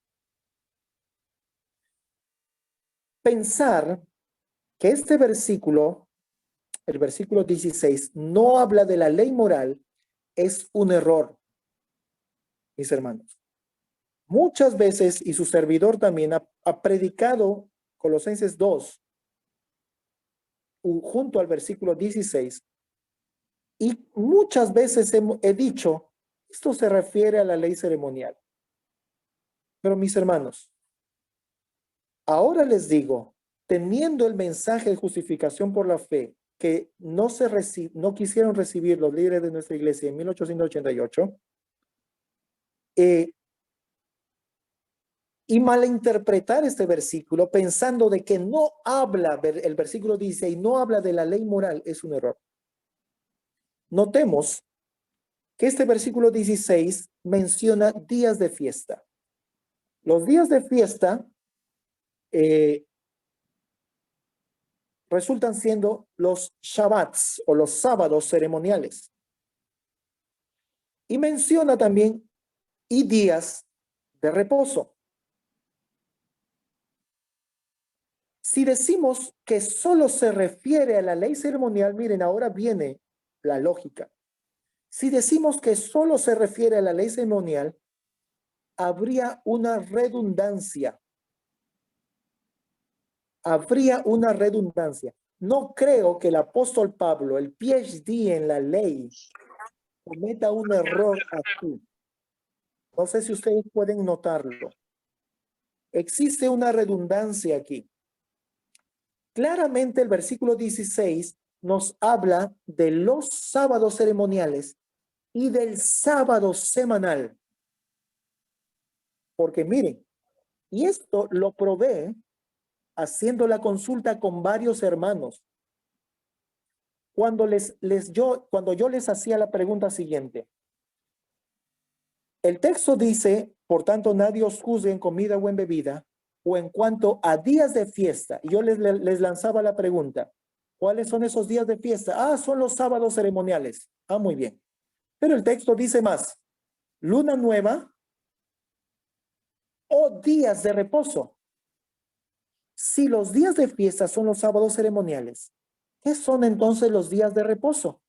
pensar que este versículo, el versículo 16, no habla de la ley moral es un error, mis hermanos. Muchas veces, y su servidor también ha predicado Colosenses 2, junto al versículo 16, y muchas veces he dicho, esto se refiere a la ley ceremonial. Pero mis hermanos, ahora les digo, teniendo el mensaje de justificación por la fe, que no quisieron recibir los líderes de nuestra iglesia en 1888, y malinterpretar este versículo pensando de que no habla, el versículo dice, y no habla de la ley moral, es un error. Notemos que este versículo 16 menciona días de fiesta. Los días de fiesta resultan siendo los Shabbats o los sábados ceremoniales. Y menciona también y días de reposo. Si decimos que solo se refiere a la ley ceremonial, miren, ahora viene la lógica. Si decimos que solo se refiere a la ley ceremonial, habría una redundancia. Habría una redundancia. No creo que el apóstol Pablo, el PhD en la ley, cometa un error aquí. No sé si ustedes pueden notarlo. Existe una redundancia aquí. Claramente el versículo 16 nos habla de los sábados ceremoniales y del sábado semanal. Porque miren, y esto lo probé haciendo la consulta con varios hermanos. Cuando yo les hacía la pregunta siguiente. El texto dice, por tanto, nadie os juzgue en comida o en bebida, o en cuanto a días de fiesta. Y yo les lanzaba la pregunta, ¿cuáles son esos días de fiesta? Ah, son los sábados ceremoniales. Ah, muy bien. Pero el texto dice más, luna nueva o días de reposo. Si los días de fiesta son los sábados ceremoniales, ¿qué son entonces los días de reposo?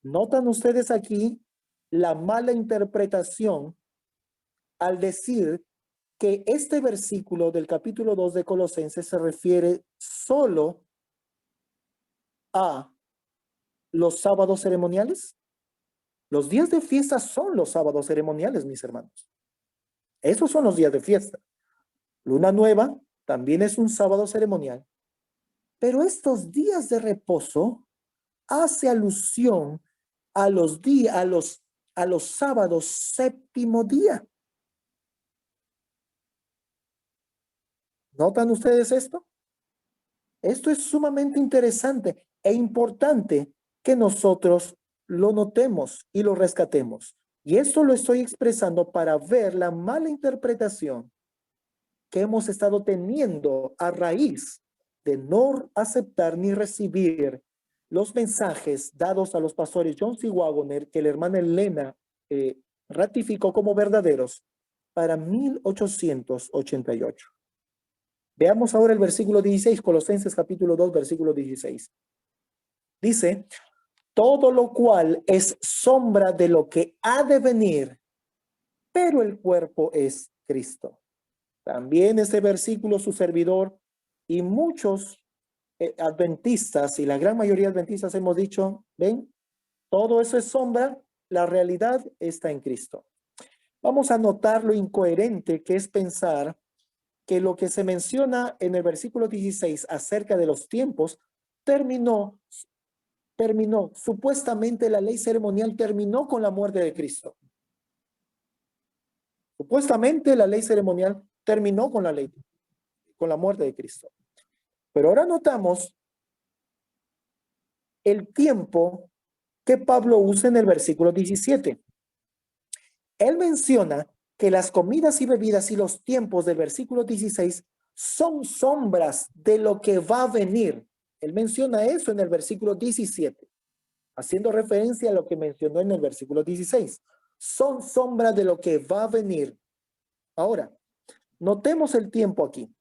¿Notan ustedes aquí la mala interpretación al decir que este versículo del capítulo 2 de Colosenses se refiere solo a los sábados ceremoniales? Los días de fiesta son los sábados ceremoniales, mis hermanos. Esos son los días de fiesta. Luna nueva también es un sábado ceremonial. Pero estos días de reposo hace alusión a los días, a los sábados séptimo día. ¿Notan ustedes esto? Esto es sumamente interesante e importante que nosotros lo notemos y lo rescatemos. Y esto lo estoy expresando para ver la mala interpretación que hemos estado teniendo a raíz de no aceptar ni recibir los mensajes dados a los pastores John C. Wagoner, que la hermana Elena ratificó como verdaderos para 1888. Veamos ahora el versículo 16, Colosenses capítulo 2, versículo 16. Dice, todo lo cual es sombra de lo que ha de venir, pero el cuerpo es Cristo. También este versículo su servidor y muchos adventistas y la gran mayoría de adventistas hemos dicho, ven, todo eso es sombra, la realidad está en Cristo. Vamos a notar lo incoherente que es pensar que lo que se menciona en el versículo 16 acerca de los tiempos terminó, supuestamente la ley ceremonial terminó con la muerte de Cristo. Supuestamente la ley ceremonial terminó con la muerte de Cristo. Pero ahora notamos el tiempo que Pablo usa en el versículo 17. Él menciona que las comidas y bebidas y los tiempos del versículo 16 son sombras de lo que va a venir. Él menciona eso en el versículo 17, haciendo referencia a lo que mencionó en el versículo 16. Son sombras de lo que va a venir. Ahora, Notemos el tiempo aquí.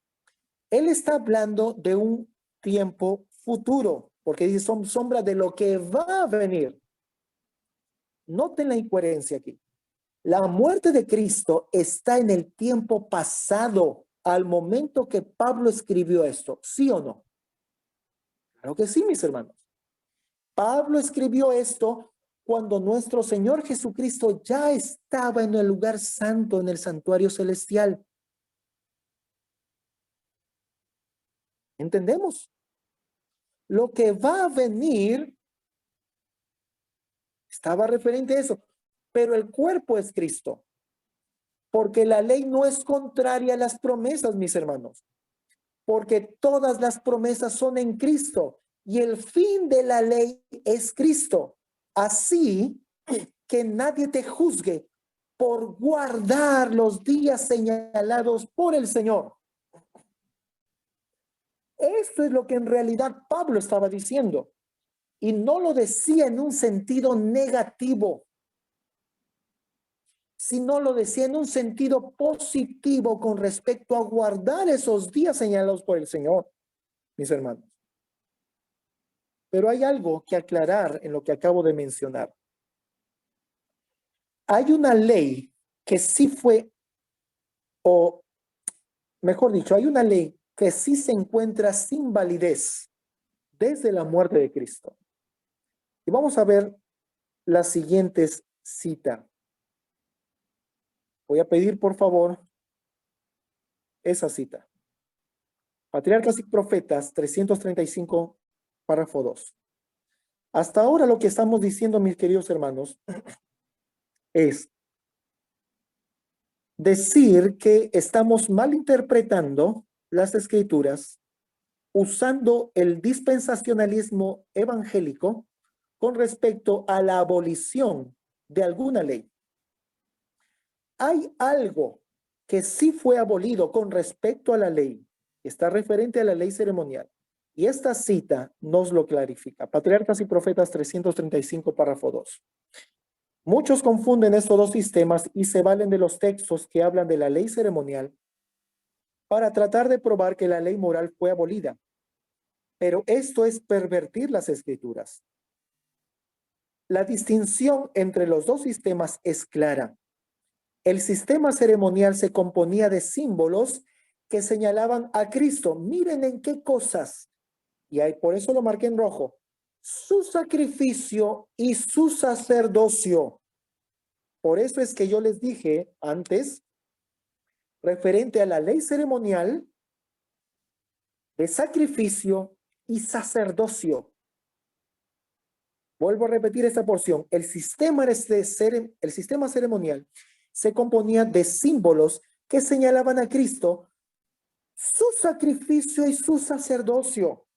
Él está hablando de un tiempo futuro, porque dice son sombras de lo que va a venir. Noten la incoherencia aquí. La muerte de Cristo está en el tiempo pasado, al momento que Pablo escribió esto, ¿sí o no? Claro que sí, mis hermanos. Pablo escribió esto cuando nuestro Señor Jesucristo ya estaba en el lugar santo, en el santuario celestial. ¿Entendemos? Lo que va a venir estaba referente a eso, pero el cuerpo es Cristo, porque la ley no es contraria a las promesas, mis hermanos, porque todas las promesas son en Cristo y el fin de la ley es Cristo. Así que nadie te juzgue por guardar los días señalados por el Señor. Esto es lo que en realidad Pablo estaba diciendo. Y no lo decía en un sentido negativo, sino lo decía en un sentido positivo con respecto a guardar esos días señalados por el Señor, mis hermanos. Pero hay algo que aclarar en lo que acabo de mencionar. Hay una ley que sí fue, o mejor dicho, hay una ley que sí se encuentra sin validez desde la muerte de Cristo. Y vamos a ver las siguientes citas. Voy a pedir, por favor, esa cita. Patriarcas y Profetas, 335, párrafo 2. Hasta ahora lo que estamos diciendo, mis queridos hermanos, es decir que estamos malinterpretando las Escrituras usando el dispensacionalismo evangélico con respecto a la abolición de alguna ley. Hay algo que sí fue abolido con respecto a la ley, está referente a la ley ceremonial, y esta cita nos lo clarifica. Patriarcas y Profetas 335, párrafo 2. Muchos confunden estos dos sistemas y se valen de los textos que hablan de la ley ceremonial para tratar de probar que la ley moral fue abolida. Pero esto es pervertir las Escrituras. La distinción entre los dos sistemas es clara. El sistema ceremonial se componía de símbolos que señalaban a Cristo. Miren en qué cosas, y ahí, por eso lo marqué en rojo, su sacrificio y su sacerdocio. Por eso es que yo les dije antes, referente a la ley ceremonial, de sacrificio y sacerdocio. Vuelvo a repetir esta porción. El sistema ceremonial se componía de símbolos que señalaban a Cristo, su sacrificio y su sacerdocio.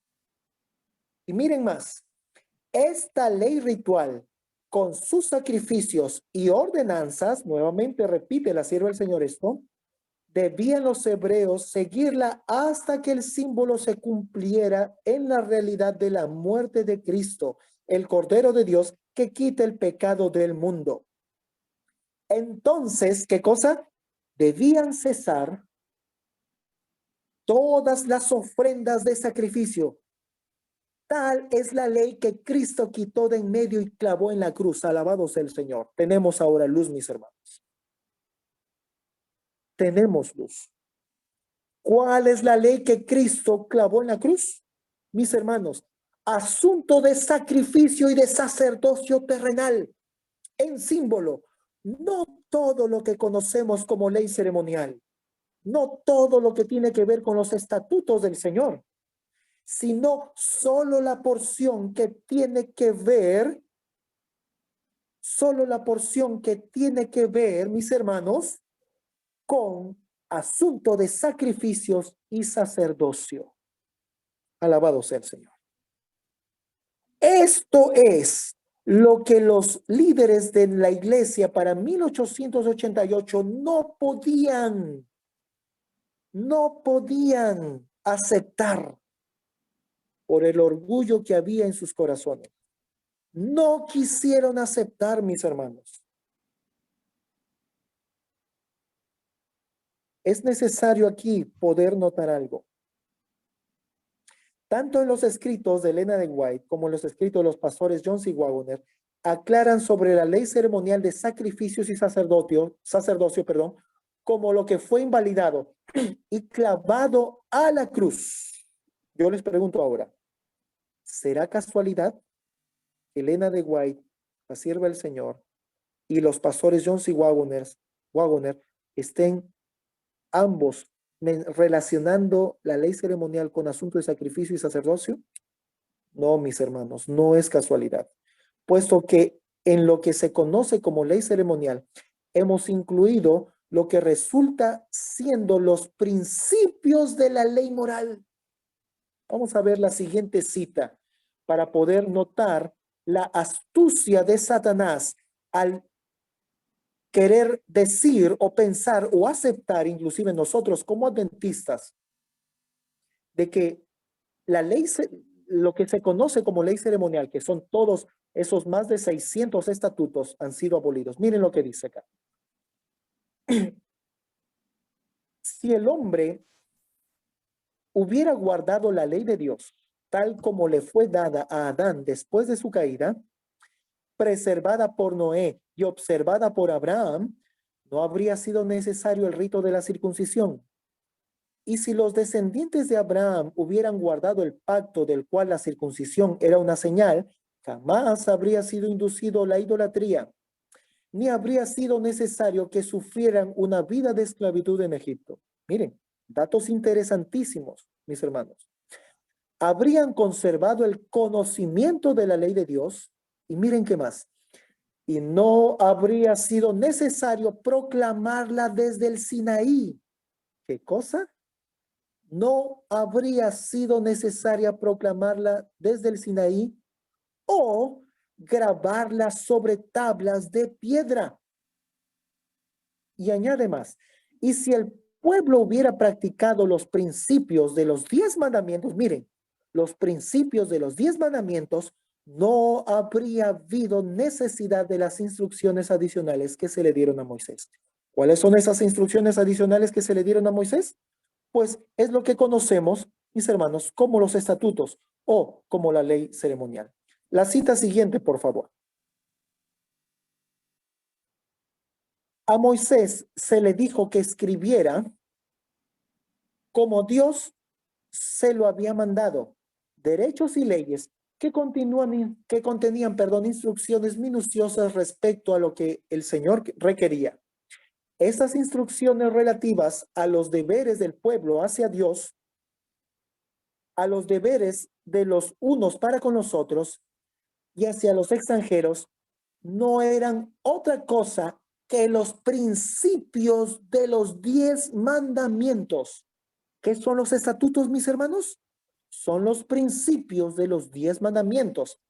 Y miren más, esta ley ritual con sus sacrificios y ordenanzas, nuevamente repite la sierva del Señor esto, debían los hebreos seguirla hasta que el símbolo se cumpliera en la realidad de la muerte de Cristo, el Cordero de Dios que quita el pecado del mundo. Entonces, ¿qué cosa? Debían cesar todas las ofrendas de sacrificio. Tal es la ley que Cristo quitó de en medio y clavó en la cruz. Alabado sea el Señor. Tenemos ahora luz, mis hermanos. Tenemos luz. ¿Cuál es la ley que Cristo clavó en la cruz? Mis hermanos, asunto de sacrificio y de sacerdocio terrenal, en símbolo, no todo lo que conocemos como ley ceremonial, no todo lo que tiene que ver con los estatutos del Señor, sino solo la porción que tiene que ver, mis hermanos, con asunto de sacrificios y sacerdocio. Alabado sea el Señor. Esto es lo que los líderes de la iglesia para 1888 no podían aceptar por el orgullo que había en sus corazones. No quisieron aceptar, mis hermanos. es necesario aquí poder notar algo. Tanto en los escritos de Elena de White como en los escritos de los pastores John C. Waggoner aclaran sobre la ley ceremonial de sacrificios y sacerdocio, como lo que fue invalidado y clavado a la cruz. Yo les pregunto ahora, ¿será casualidad que Elena de White, la sierva del Señor, y los pastores John C. Waggoner estén ambos relacionando la ley ceremonial con asuntos de sacrificio y sacerdocio? No, mis hermanos, no es casualidad, puesto que en lo que se conoce como ley ceremonial hemos incluido lo que resulta siendo los principios de la ley moral. Vamos a ver la siguiente cita para poder notar la astucia de Satanás al querer decir o pensar o aceptar, inclusive nosotros como adventistas, de que la ley, lo que se conoce como ley ceremonial, que son todos esos más de 600 estatutos, han sido abolidos. Miren lo que dice acá. Si el hombre hubiera guardado la ley de Dios, tal como le fue dada a Adán después de su caída, preservada por Noé y observada por Abraham, no habría sido necesario el rito de la circuncisión. Y si los descendientes de Abraham hubieran guardado el pacto del cual la circuncisión era una señal, jamás habría sido inducido la idolatría, ni habría sido necesario que sufrieran una vida de esclavitud en Egipto. Miren, datos interesantísimos, mis hermanos. Habrían conservado el conocimiento de la ley de Dios, y miren qué más. Y no habría sido necesario proclamarla desde el Sinaí. ¿Qué cosa? No habría sido necesaria proclamarla desde el Sinaí o grabarla sobre tablas de piedra. Y añade más, y si el pueblo hubiera practicado los principios de los 10 mandamientos, miren, los principios de los 10 mandamientos, no habría habido necesidad de las instrucciones adicionales que se le dieron a Moisés. ¿Cuáles son esas instrucciones adicionales que se le dieron a Moisés? Pues es lo que conocemos, mis hermanos, como los estatutos o como la ley ceremonial. La cita siguiente, por favor. A Moisés se le dijo que escribiera como Dios se lo había mandado, derechos y leyes que contenían, instrucciones minuciosas respecto a lo que el Señor requería. Esas instrucciones relativas a los deberes del pueblo hacia Dios, a los deberes de los unos para con los otros y hacia los extranjeros, no eran otra cosa que los principios de los 10 mandamientos. ¿Qué son los estatutos, mis hermanos? Son los principios de los 10 mandamientos,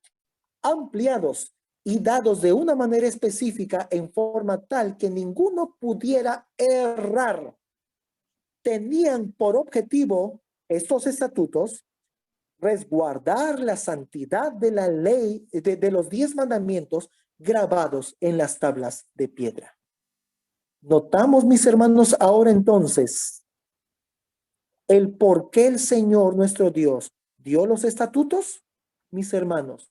ampliados y dados de una manera específica en forma tal que ninguno pudiera errar. Tenían por objetivo estos estatutos resguardar la santidad de la ley, de los 10 mandamientos grabados en las tablas de piedra. Notamos, mis hermanos, ahora entonces el por qué el Señor nuestro Dios dio los estatutos. Mis hermanos,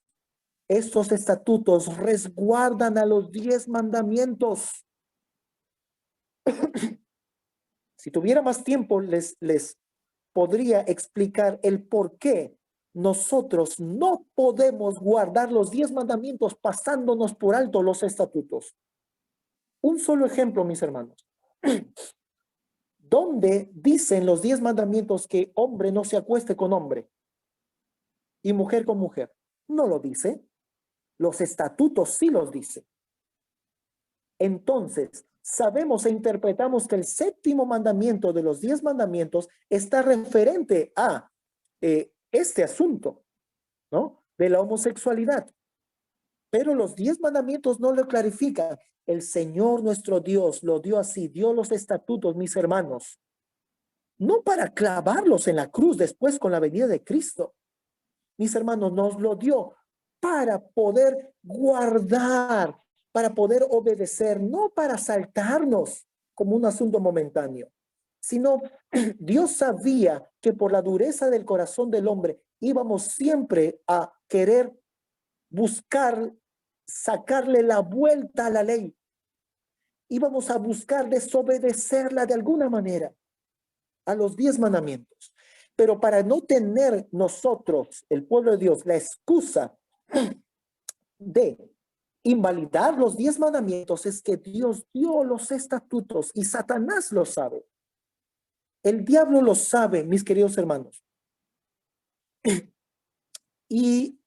estos estatutos resguardan a los 10 mandamientos. Si tuviera más tiempo, les podría explicar el por qué nosotros no podemos guardar los 10 mandamientos pasándonos por alto los estatutos. Un solo ejemplo, mis hermanos. ¿Dónde dicen los 10 mandamientos que hombre no se acueste con hombre y mujer con mujer? No lo dice. Los estatutos sí los dice. Entonces, sabemos e interpretamos que el séptimo mandamiento de los 10 mandamientos está referente a este asunto, ¿no? De la homosexualidad. Pero los 10 mandamientos no lo clarifican. El Señor nuestro Dios lo dio así, dio los estatutos, mis hermanos, no para clavarlos en la cruz después con la venida de Cristo. Mis hermanos, nos lo dio para poder guardar, para poder obedecer, no para saltarnos como un asunto momentáneo. sino Dios sabía que por la dureza del corazón del hombre íbamos siempre a querer buscar sacarle la vuelta a la ley. Íbamos a buscar desobedecerla de alguna manera a los 10 mandamientos. Pero para no tener nosotros, el pueblo de Dios, la excusa de invalidar los 10 mandamientos, es que Dios dio los estatutos y Satanás lo sabe. El diablo lo sabe, mis queridos hermanos. Y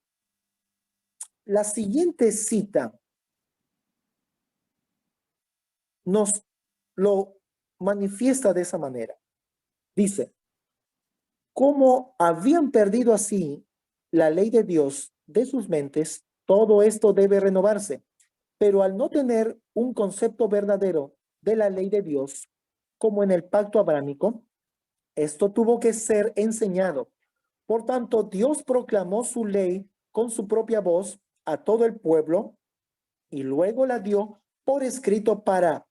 la siguiente cita nos lo manifiesta de esa manera. Dice, como habían perdido así la ley de Dios de sus mentes, todo esto debe renovarse. Pero al no tener un concepto verdadero de la ley de Dios, como en el pacto abrámico, esto tuvo que ser enseñado. Por tanto, Dios proclamó su ley con su propia voz a todo el pueblo y luego la dio por escrito para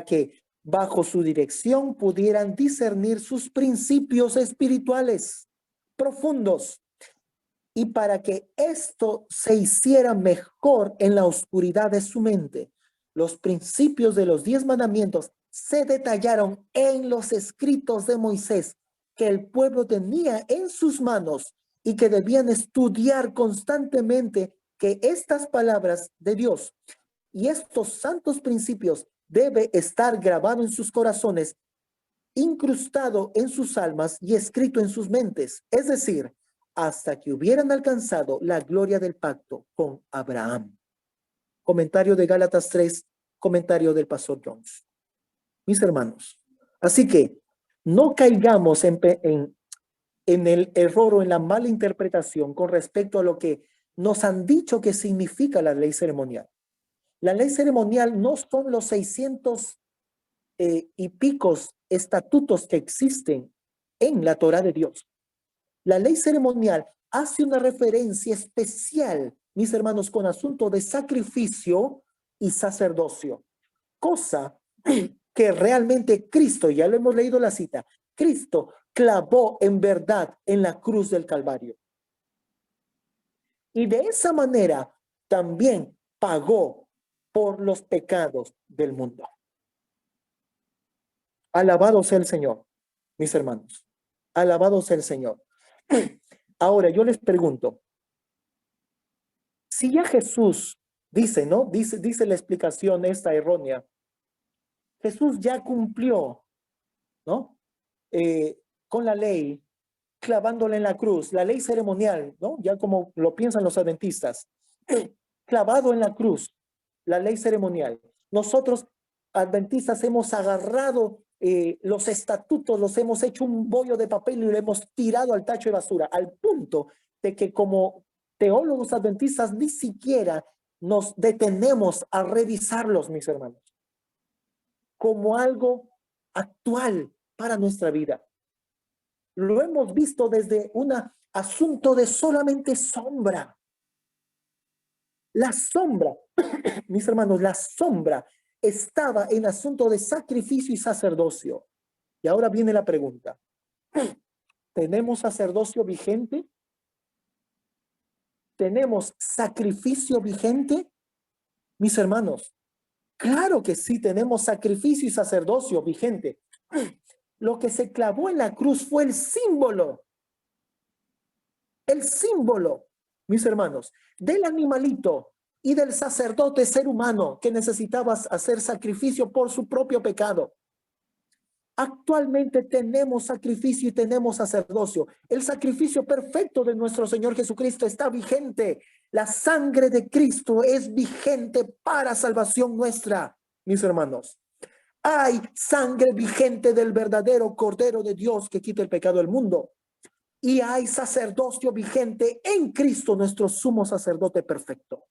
que bajo su dirección pudieran discernir sus principios espirituales profundos y para que esto se hiciera mejor en la oscuridad de su mente. Los principios de los 10 mandamientos se detallaron en los escritos de Moisés que el pueblo tenía en sus manos y que debían estudiar constantemente que estas palabras de Dios y estos santos principios debe estar grabado en sus corazones, incrustado en sus almas y escrito en sus mentes, es decir, hasta que hubieran alcanzado la gloria del pacto con Abraham. Comentario de Gálatas 3, comentario del pastor Jones. Mis hermanos, así que no caigamos en el error o en la mala interpretación con respecto a lo que nos han dicho que significa la ley ceremonial. La ley ceremonial no son los 600 y picos estatutos que existen en la Torá de Dios. La ley ceremonial hace una referencia especial, mis hermanos, con asunto de sacrificio y sacerdocio, cosa que realmente Cristo, ya lo hemos leído la cita, Cristo clavó en verdad en la cruz del Calvario. Y de esa manera también pagó por los pecados del mundo. Alabado sea el Señor, mis hermanos. Alabado sea el Señor. Ahora, yo les pregunto, si ya Jesús dice, ¿no? Dice la explicación esta errónea. Jesús ya cumplió, ¿no? Con la ley, clavándola en la cruz, la ley ceremonial, ¿no? Ya como lo piensan los adventistas. Clavado en la cruz, la ley ceremonial. Nosotros, adventistas, hemos agarrado los estatutos, los hemos hecho un bollo de papel y lo hemos tirado al tacho de basura, al punto de que como teólogos adventistas ni siquiera nos detenemos a revisarlos, mis hermanos, como algo actual para nuestra vida. Lo hemos visto desde un asunto de solamente sombra. La sombra, mis hermanos, la sombra estaba en asunto de sacrificio y sacerdocio. Y ahora viene la pregunta. ¿Tenemos sacerdocio vigente? ¿Tenemos sacrificio vigente? Mis hermanos, claro que sí tenemos sacrificio y sacerdocio vigente. Lo que se clavó en la cruz fue el símbolo, mis hermanos, del animalito y del sacerdote ser humano que necesitaba hacer sacrificio por su propio pecado. Actualmente tenemos sacrificio y tenemos sacerdocio. El sacrificio perfecto de nuestro Señor Jesucristo está vigente. La sangre de Cristo es vigente para salvación nuestra, mis hermanos. Hay sangre vigente del verdadero Cordero de Dios que quita el pecado del mundo. Y hay sacerdocio vigente en Cristo, nuestro sumo sacerdote perfecto.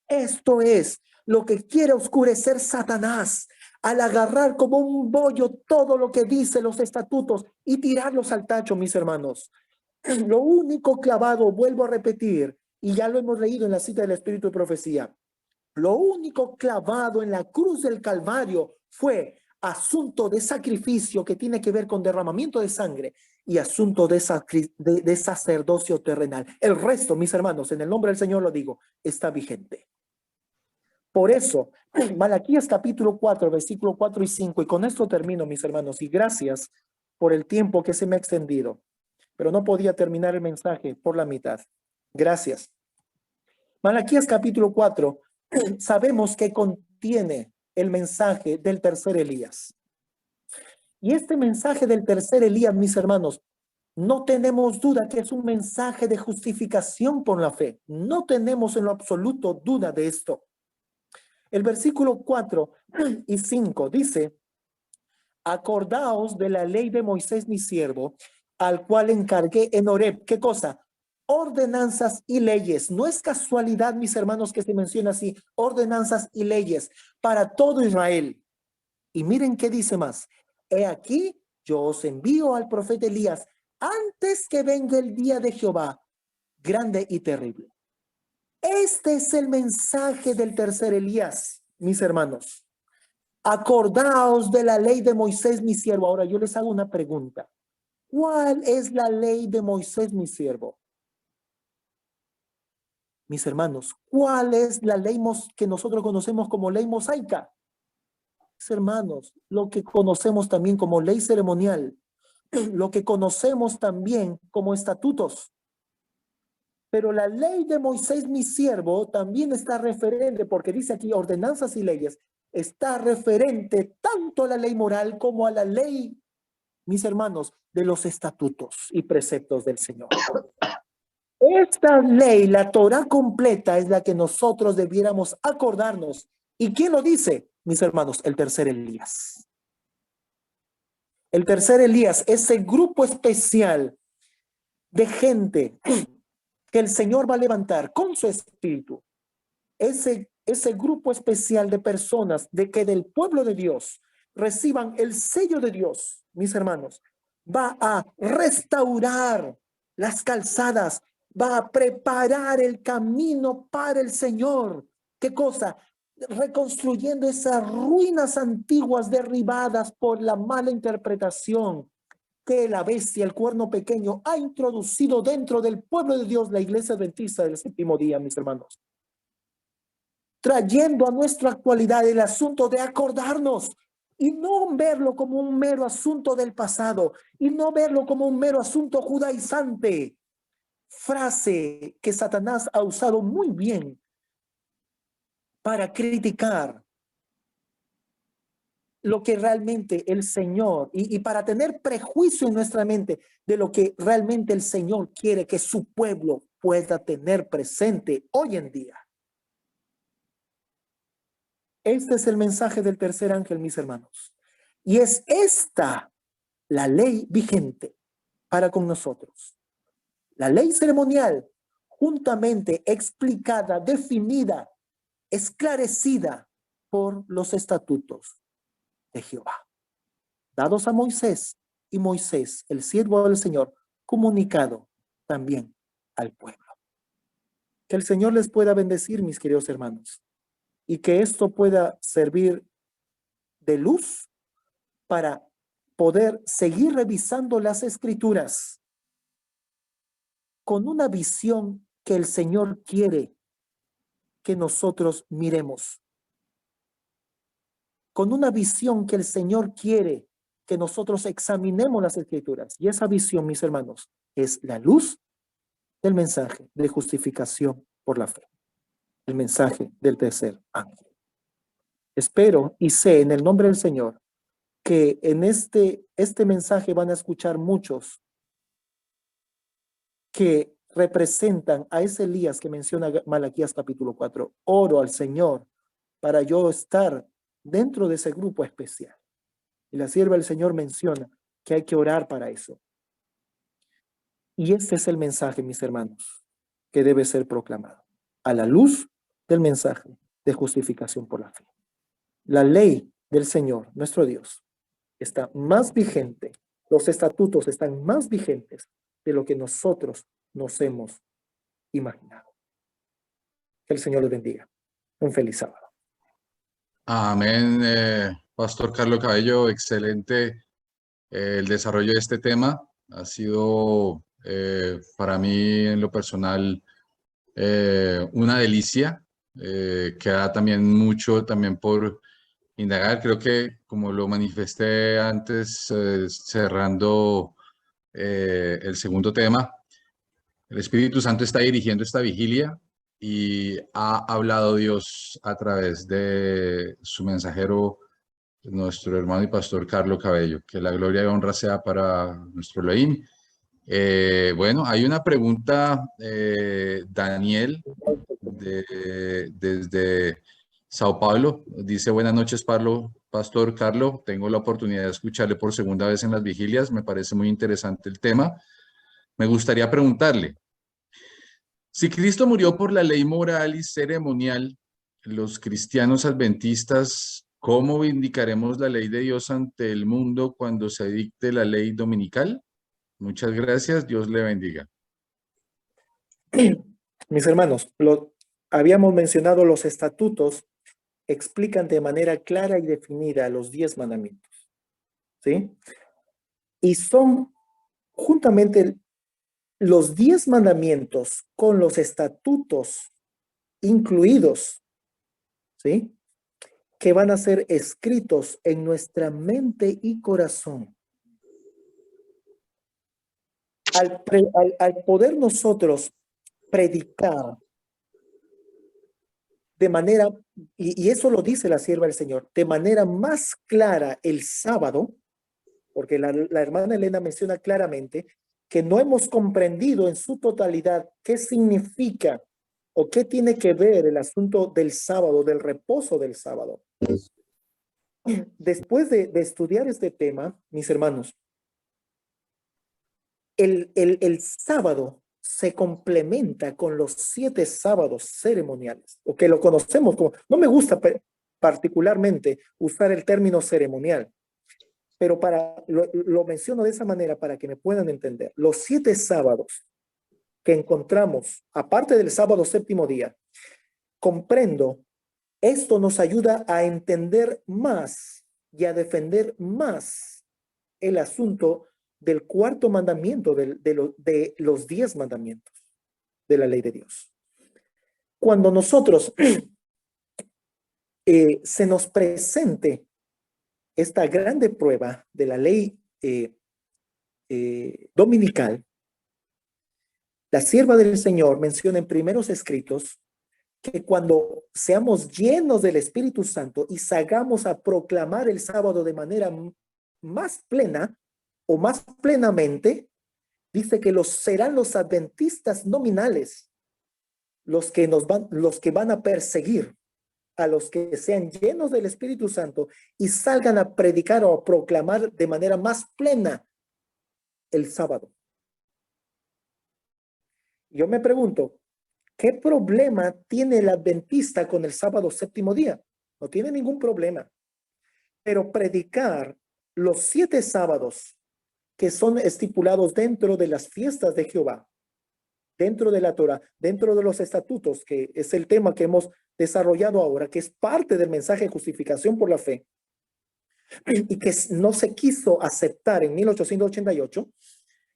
Esto es lo que quiere oscurecer Satanás al agarrar como un bollo todo lo que dice los estatutos y tirarlos al tacho, mis hermanos. Lo único clavado, vuelvo a repetir, y ya lo hemos leído en la cita del Espíritu de Profecía, lo único clavado en la cruz del Calvario fue asunto de sacrificio que tiene que ver con derramamiento de sangre y asunto de sacerdocio terrenal. El resto, mis hermanos, en el nombre del Señor lo digo, está vigente. Por eso, Malaquías capítulo 4, versículo 4 y 5, y con esto termino, mis hermanos, y gracias por el tiempo que se me ha extendido, pero no podía terminar el mensaje por la mitad. Gracias. Malaquías capítulo 4, sabemos que contiene el mensaje del tercer Elías. Y este mensaje del tercer Elías, mis hermanos, no tenemos duda que es un mensaje de justificación por la fe. No tenemos en lo absoluto duda de esto. El versículo 4 y 5 dice: acordaos de la ley de Moisés mi siervo, al cual encargué en Horeb. ¿Qué cosa? Ordenanzas y leyes. No es casualidad, mis hermanos, que se menciona así, ordenanzas y leyes para todo Israel. Y miren qué dice más: he aquí, yo os envío al profeta Elías antes que venga el día de Jehová, grande y terrible. Este es el mensaje del tercer Elías, mis hermanos. Acordaos de la ley de Moisés, mi siervo. Ahora yo les hago una pregunta. ¿Cuál es la ley de Moisés, mi siervo? Mis hermanos, ¿cuál es la ley que nosotros conocemos como ley mosaica? Mis hermanos, lo que conocemos también como ley ceremonial, lo que conocemos también como estatutos. Pero la ley de Moisés, mi siervo, también está referente, porque dice aquí ordenanzas y leyes, está referente tanto a la ley moral como a la ley, mis hermanos, de los estatutos y preceptos del Señor. Esta ley, la Torá completa, es la que nosotros debiéramos acordarnos. ¿Y quién lo dice, mis hermanos? El tercer Elías. El tercer Elías, ese grupo especial de gente que el Señor va a levantar con su espíritu. Ese grupo especial de personas de que del pueblo de Dios reciban el sello de Dios, mis hermanos, va a restaurar las calzadas, va a preparar el camino para el Señor. ¿Qué cosa? Reconstruyendo esas ruinas antiguas derribadas por la mala interpretación que la bestia, el cuerno pequeño, ha introducido dentro del pueblo de Dios, la iglesia adventista del séptimo día, mis hermanos. Trayendo a nuestra actualidad el asunto de acordarnos y no verlo como un mero asunto del pasado y no verlo como un mero asunto judaizante. Frase que Satanás ha usado muy bien para criticar lo que realmente el Señor, y para tener prejuicio en nuestra mente de lo que realmente el Señor quiere que su pueblo pueda tener presente hoy en día. Este es el mensaje del tercer ángel, mis hermanos. Y es esta la ley vigente para con nosotros. La ley ceremonial, juntamente explicada, definida, esclarecida por los estatutos de Jehová, dados a Moisés, y Moisés, el siervo del Señor, comunicado también al pueblo. Que el Señor les pueda bendecir, mis queridos hermanos, y que esto pueda servir de luz para poder seguir revisando las Escrituras con una visión que el Señor quiere que nosotros miremos, con una visión que el Señor quiere que nosotros examinemos las Escrituras. Y esa visión, mis hermanos, es la luz del mensaje de justificación por la fe, el mensaje del tercer ángel. Espero y sé en el nombre del Señor que en este mensaje van a escuchar muchos que representan a ese Elías que menciona Malaquías capítulo 4. Oro al Señor para yo estar dentro de ese grupo especial. Y la sierva del Señor menciona que hay que orar para eso. Y este es el mensaje, mis hermanos, que debe ser proclamado a la luz del mensaje de justificación por la fe. La ley del Señor, nuestro Dios, está más vigente, los estatutos están más vigentes de lo que nosotros nos hemos imaginado. Que el Señor les bendiga. Un feliz sábado. Amén, Pastor Carlos Cabello, excelente el desarrollo de este tema. Ha sido para mí en lo personal una delicia. Queda también mucho también por indagar. Creo que como lo manifesté antes, cerrando el segundo tema, el Espíritu Santo está dirigiendo esta vigilia y ha hablado Dios a través de su mensajero, nuestro hermano y pastor Carlos Cabello. Que la gloria y honra sea para nuestro Elohim. Bueno, hay una pregunta, Daniel, desde Sao Paulo. Dice, buenas noches, Pastor Carlos. Tengo la oportunidad de escucharle por segunda vez en las vigilias. Me parece muy interesante el tema. Me gustaría preguntarle, si Cristo murió por la ley moral y ceremonial, los cristianos adventistas, ¿cómo vindicaremos la ley de Dios ante el mundo cuando se dicte la ley dominical? Muchas gracias, Dios le bendiga. Mis hermanos, habíamos mencionado los estatutos, explican de manera clara y definida los 10 mandamientos, ¿sí? Y son juntamente los 10 mandamientos con los estatutos incluidos, ¿sí? Que van a ser escritos en nuestra mente y corazón. Al poder nosotros predicar de manera, y eso lo dice la sierva del Señor, de manera más clara el sábado, porque la hermana Elena menciona claramente que no hemos comprendido en su totalidad qué significa o qué tiene que ver el asunto del sábado, del reposo del sábado. Después de estudiar este tema, mis hermanos, el sábado se complementa con los 7 sábados ceremoniales, o que lo conocemos como, no me gusta particularmente usar el término ceremonial, pero lo menciono de esa manera para que me puedan entender. Los 7 sábados que encontramos, aparte del sábado séptimo día, comprendo, esto nos ayuda a entender más y a defender más el asunto del cuarto mandamiento de los 10 mandamientos de la ley de Dios. Cuando nosotros se nos presente esta grande prueba de la ley dominical, la sierva del Señor menciona en primeros escritos que cuando seamos llenos del Espíritu Santo y salgamos a proclamar el sábado de manera más plena o más plenamente, dice que serán los adventistas nominales los que van a perseguir a los que sean llenos del Espíritu Santo y salgan a predicar o a proclamar de manera más plena el sábado. Yo me pregunto, ¿qué problema tiene el adventista con el sábado séptimo día? No tiene ningún problema. Pero predicar los 7 sábados que son estipulados dentro de las fiestas de Jehová, dentro de la Torah, dentro de los estatutos, que es el tema que hemos desarrollado ahora, que es parte del mensaje de justificación por la fe, y que no se quiso aceptar en 1888,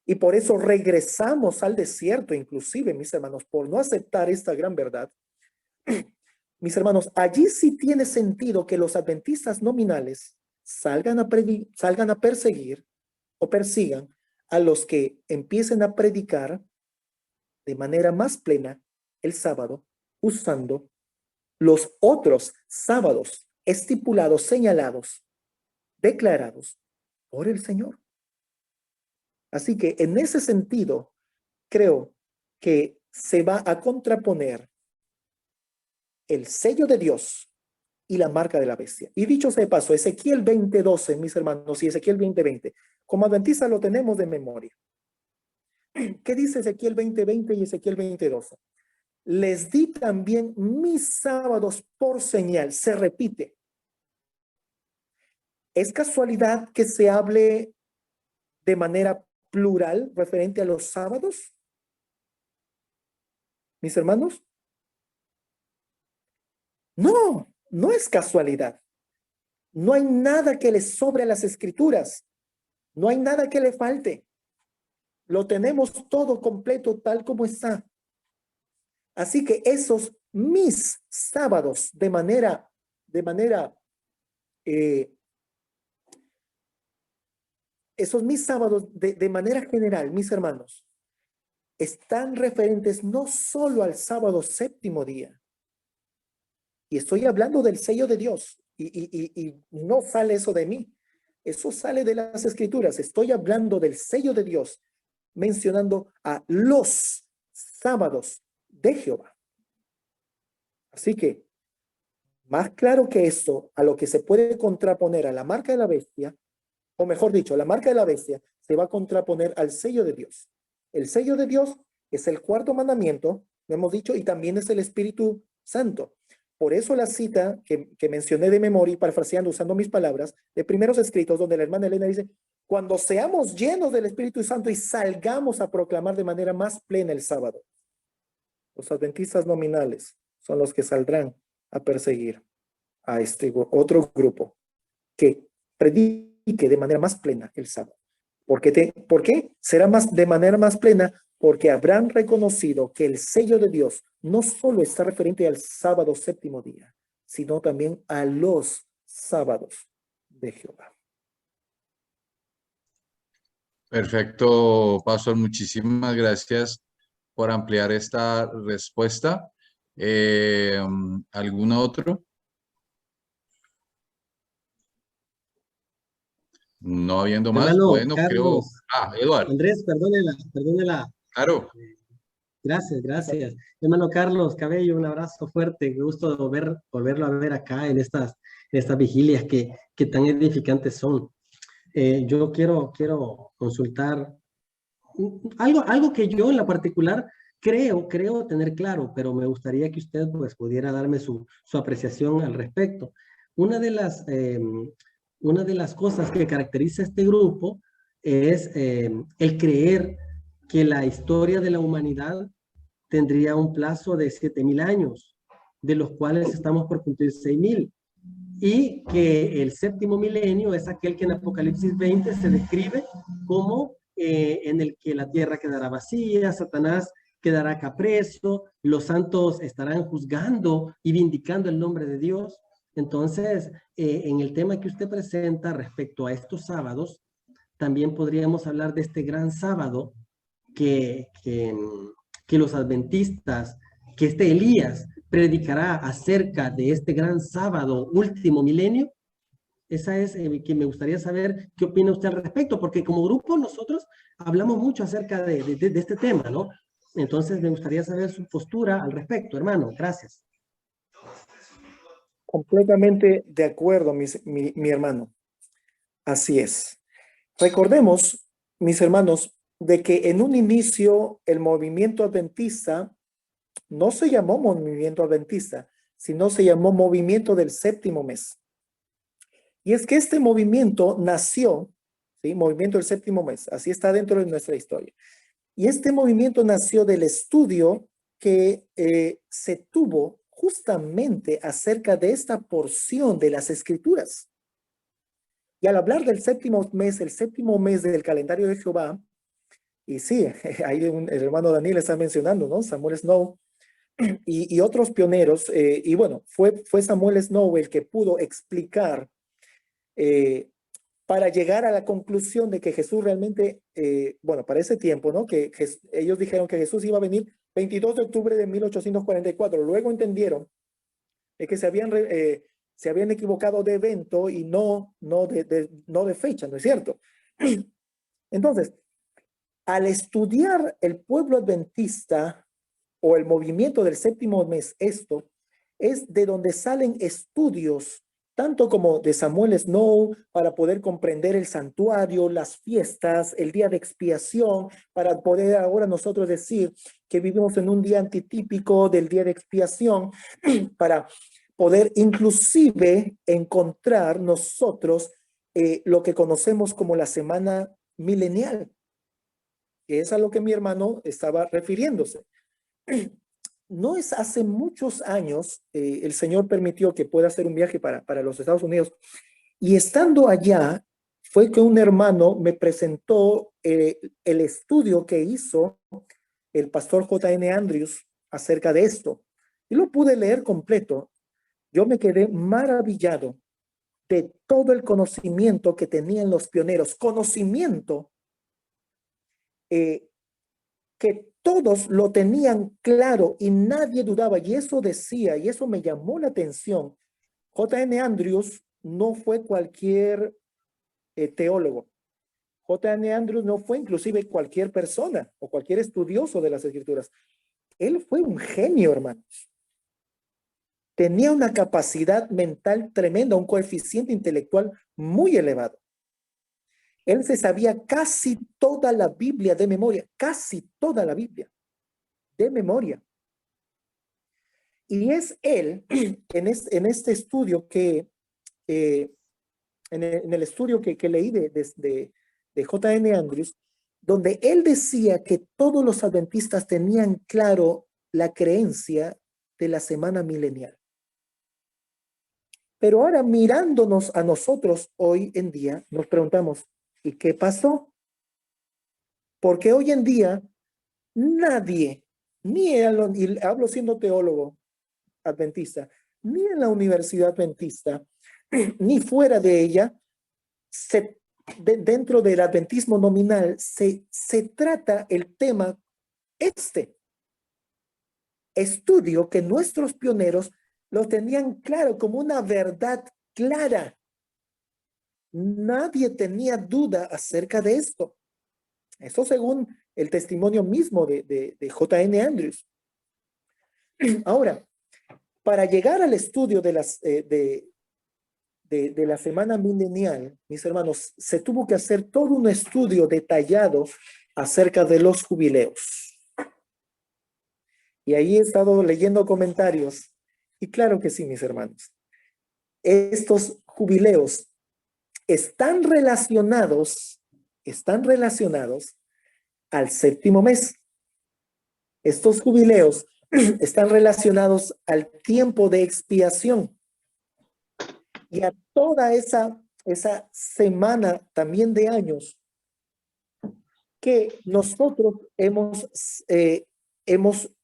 y por eso regresamos al desierto, inclusive, mis hermanos, por no aceptar esta gran verdad. Mis hermanos, allí sí tiene sentido que los adventistas nominales salgan a perseguir o persigan a los que empiecen a predicar de manera más plena el sábado, usando los otros sábados estipulados, señalados, declarados por el Señor. Así que en ese sentido, creo que se va a contraponer el sello de Dios y la marca de la bestia. Y dicho sea de paso, Ezequiel 20:12, mis hermanos, y Ezequiel 20:20, como adventistas lo tenemos de memoria. ¿Qué dice Ezequiel 20:20 y Ezequiel 20:12? Les di también mis sábados por señal. Se repite. ¿Es casualidad que se hable de manera plural referente a los sábados? Mis hermanos. No, no es casualidad. No hay nada que le sobre a las escrituras. No hay nada que le falte. Lo tenemos todo completo tal como está. Así que esos mis sábados esos mis sábados de manera general, mis hermanos, están referentes no solo al sábado séptimo día. Y estoy hablando del sello de Dios. Y no sale eso de mí. Eso sale de las escrituras. Estoy hablando del sello de Dios, mencionando a los sábados de Jehová. Así que, más claro que esto, a lo que se puede contraponer a la marca de la bestia, o mejor dicho, la marca de la bestia se va a contraponer al sello de Dios. El sello de Dios es el cuarto mandamiento, lo hemos dicho, y también es el Espíritu Santo. Por eso la cita que mencioné de memoria, parafraseando, usando mis palabras, de primeros escritos, donde la hermana Elena dice, cuando seamos llenos del Espíritu Santo y salgamos a proclamar de manera más plena el sábado. Los adventistas nominales son los que saldrán a perseguir a este otro grupo que predique de manera más plena el sábado. ¿Por qué? Será de manera más plena porque habrán reconocido que el sello de Dios no solo está referente al sábado séptimo día, sino también a los sábados de Jehová. Perfecto, Pastor. Muchísimas gracias por ampliar esta respuesta. ¿Alguno otro? No habiendo más, Hermano bueno, creo... Carlos, Eduardo, Andrés, perdónela. claro. Gracias. Hermano Carlos Cabello, un abrazo fuerte, qué gusto volverlo a ver acá en estas vigilias que tan edificantes son. Yo quiero consultar algo que yo en la particular creo tener claro, pero me gustaría que usted pues pudiera darme su apreciación al respecto. Una de las cosas que caracteriza a este grupo es el creer que la historia de la humanidad tendría un plazo de 7,000 años, de los cuales estamos por cumplir 6,000, y que el séptimo milenio es aquel que en Apocalipsis 20 se describe como en el que la tierra quedará vacía, Satanás quedará acá preso, los santos estarán juzgando y vindicando el nombre de Dios. Entonces, en el tema que usted presenta respecto a estos sábados, también podríamos hablar de este gran sábado que los adventistas, que este Elías predicará acerca de este gran sábado último milenio. Esa es que me gustaría saber qué opina usted al respecto, porque como grupo nosotros hablamos mucho acerca de este tema, ¿no? Entonces me gustaría saber su postura al respecto, hermano. Gracias. Completamente de acuerdo, mi hermano. Así es. Recordemos, mis hermanos, de que en un inicio el movimiento adventista no se llamó movimiento adventista, sino se llamó movimiento del séptimo mes. Y es que este movimiento nació, ¿sí? Movimiento del séptimo mes, así está dentro de nuestra historia. Y este movimiento nació del estudio que se tuvo justamente acerca de esta porción de las escrituras. Y al hablar del séptimo mes, el séptimo mes del calendario de Jehová, y sí, ahí el hermano Daniel está mencionando, ¿no? Samuel Snow y otros pioneros, y bueno, fue Samuel Snow el que pudo explicar para llegar a la conclusión de que Jesús realmente, bueno, para ese tiempo, ¿no? Que ellos dijeron que Jesús iba a venir 22 de octubre de 1844. Luego entendieron que se habían equivocado de evento y no de fecha, ¿no es cierto? Entonces, al estudiar el pueblo adventista o el movimiento del séptimo mes, esto es de donde salen estudios tanto como de Samuel Snow, para poder comprender el santuario, las fiestas, el día de expiación, para poder ahora nosotros decir que vivimos en un día antitípico del día de expiación, para poder inclusive encontrar nosotros lo que conocemos como la semana milenial, que es a lo que mi hermano estaba refiriéndose. No es hace muchos años, el Señor permitió que pueda hacer un viaje para los Estados Unidos Y estando allá, fue que un hermano me presentó el estudio que hizo el pastor J.N. Andrews acerca de esto. Y lo pude leer completo. Yo me quedé maravillado de todo el conocimiento que tenían los pioneros. Conocimiento que todos lo tenían claro y nadie dudaba. Y eso decía, y eso me llamó la atención. J.N. Andrews no fue cualquier teólogo. J.N. Andrews no fue inclusive cualquier persona o cualquier estudioso de las escrituras. Él fue un genio, hermanos. Tenía una capacidad mental tremenda, un coeficiente intelectual muy elevado. Él se sabía casi toda la Biblia de memoria, casi toda la Biblia de memoria. Y es él, en este estudio que, en el estudio que leí de J.N. Andrews, donde él decía que todos los adventistas tenían claro la creencia de la semana milenial. Pero ahora mirándonos a nosotros hoy en día, nos preguntamos, ¿y qué pasó? Porque hoy en día nadie, y hablo siendo teólogo adventista, ni en la universidad adventista, ni fuera de ella, dentro del adventismo nominal, se trata el tema estudio que nuestros pioneros lo tenían claro como una verdad clara. Nadie tenía duda acerca de esto. Eso según el testimonio mismo de J.N. Andrews. Ahora, para llegar al estudio de la semana milenial, mis hermanos, se tuvo que hacer todo un estudio detallado acerca de los jubileos. Y ahí he estado leyendo comentarios. Y claro que sí, mis hermanos. Estos jubileos están relacionados al séptimo mes. Estos jubileos están relacionados al tiempo de expiación y a toda esa semana también de años que nosotros hemos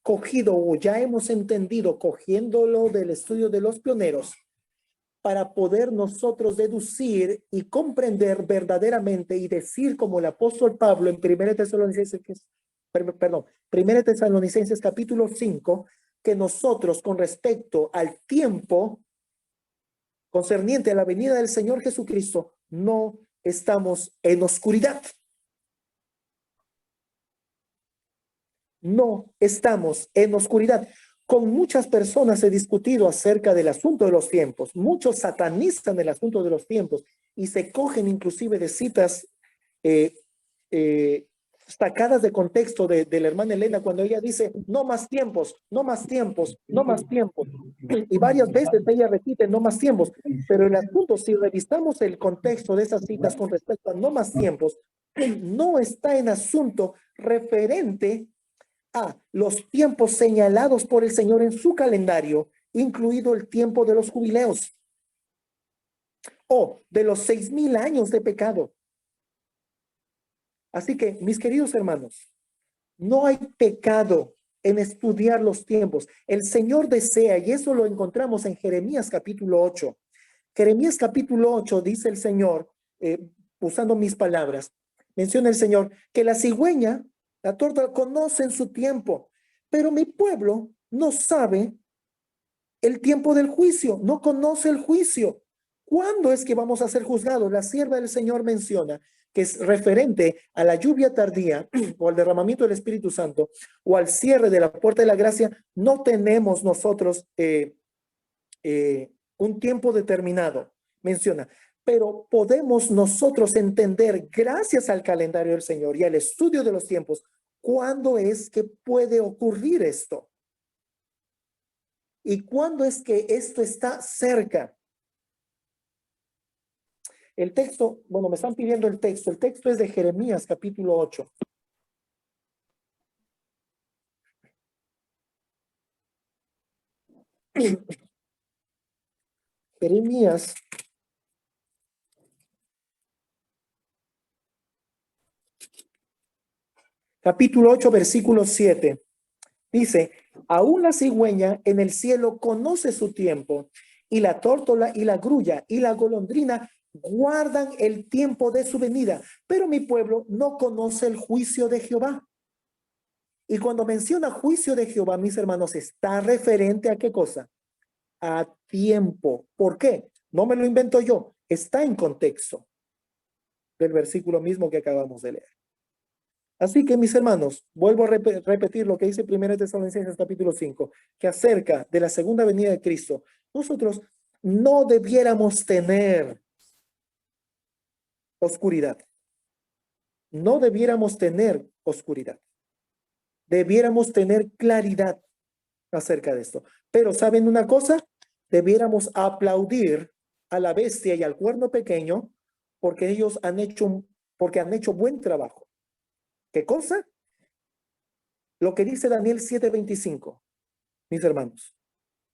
cogido o ya hemos entendido, cogiéndolo del estudio de los pioneros, para poder nosotros deducir y comprender verdaderamente y decir como el apóstol Pablo en 1 Tesalonicenses capítulo 5, que nosotros con respecto al tiempo concerniente a la venida del Señor Jesucristo no estamos en oscuridad. No estamos en oscuridad. Con muchas personas he discutido acerca del asunto de los tiempos. Muchos satanizan el asunto de los tiempos y se cogen inclusive de citas sacadas de contexto de la hermana Elena cuando ella dice no más tiempos, no más tiempos, no más tiempos. Y varias veces ella repite no más tiempos. Pero el asunto, si revisamos el contexto de esas citas con respecto a no más tiempos, no está en asunto referente a los tiempos señalados por el Señor en su calendario, incluido el tiempo de los jubileos o de los 6,000 años de pecado. Así que, mis queridos hermanos, no hay pecado en estudiar los tiempos. El Señor desea, y eso lo encontramos en Jeremías capítulo 8. Jeremías capítulo 8 dice el Señor, usando mis palabras, menciona el Señor, que la cigüeña, la torta, conocen su tiempo, pero mi pueblo no sabe el tiempo del juicio, no conoce el juicio. ¿Cuándo es que vamos a ser juzgados? La sierva del Señor menciona que es referente a la lluvia tardía o al derramamiento del Espíritu Santo o al cierre de la puerta de la gracia. No tenemos nosotros un tiempo determinado, menciona, pero podemos nosotros entender, gracias al calendario del Señor y al estudio de los tiempos, cuándo es que puede ocurrir esto y cuándo es que esto está cerca. El texto, bueno, me están pidiendo el texto es de Jeremías capítulo 8. Jeremías capítulo 8, versículo 7. Dice, aún la cigüeña en el cielo conoce su tiempo, y la tórtola y la grulla y la golondrina guardan el tiempo de su venida, pero mi pueblo no conoce el juicio de Jehová. Y cuando menciona juicio de Jehová, mis hermanos, está referente a qué cosa? A tiempo. ¿Por qué? No me lo invento yo, está en contexto del versículo mismo que acabamos de leer. Así que, mis hermanos, vuelvo a repetir lo que dice 1 Tesalonicenses capítulo 5, que acerca de la segunda venida de Cristo, nosotros no debiéramos tener oscuridad. No debiéramos tener oscuridad. Debiéramos tener claridad acerca de esto. Pero, ¿saben una cosa? Debiéramos aplaudir a la bestia y al cuerno pequeño porque ellos han hecho buen trabajo. ¿Qué cosa? Lo que dice Daniel 7:25, mis hermanos.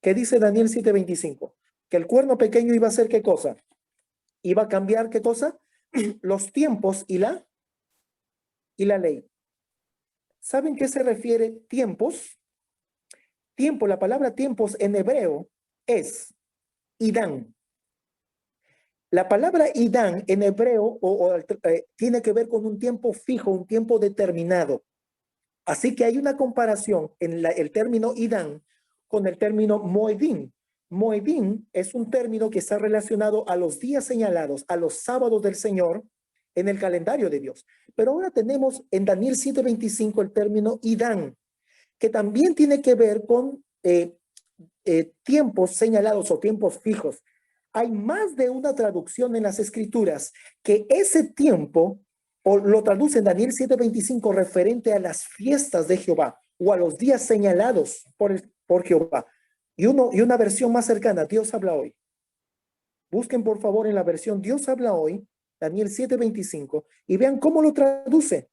¿Qué dice Daniel 7:25? Que el cuerno pequeño iba a hacer ¿qué cosa? Iba a cambiar ¿qué cosa? Los tiempos y la ley. ¿Saben qué se refiere tiempos? Tiempo, la palabra tiempos en hebreo es idán. La palabra idán en hebreo tiene que ver con un tiempo fijo, un tiempo determinado. Así que hay una comparación en el término idán con el término moedín. Moedín es un término que está relacionado a los días señalados, a los sábados del Señor en el calendario de Dios. Pero ahora tenemos en Daniel 7:25 el término idán, que también tiene que ver con tiempos señalados o tiempos fijos. Hay más de una traducción en las escrituras que ese tiempo, o lo traduce en Daniel 7:25 referente a las fiestas de Jehová o a los días señalados por Jehová. Y una versión más cercana, Dios habla hoy. Busquen por favor en la versión Dios habla hoy, Daniel 7:25, y vean cómo lo traduce.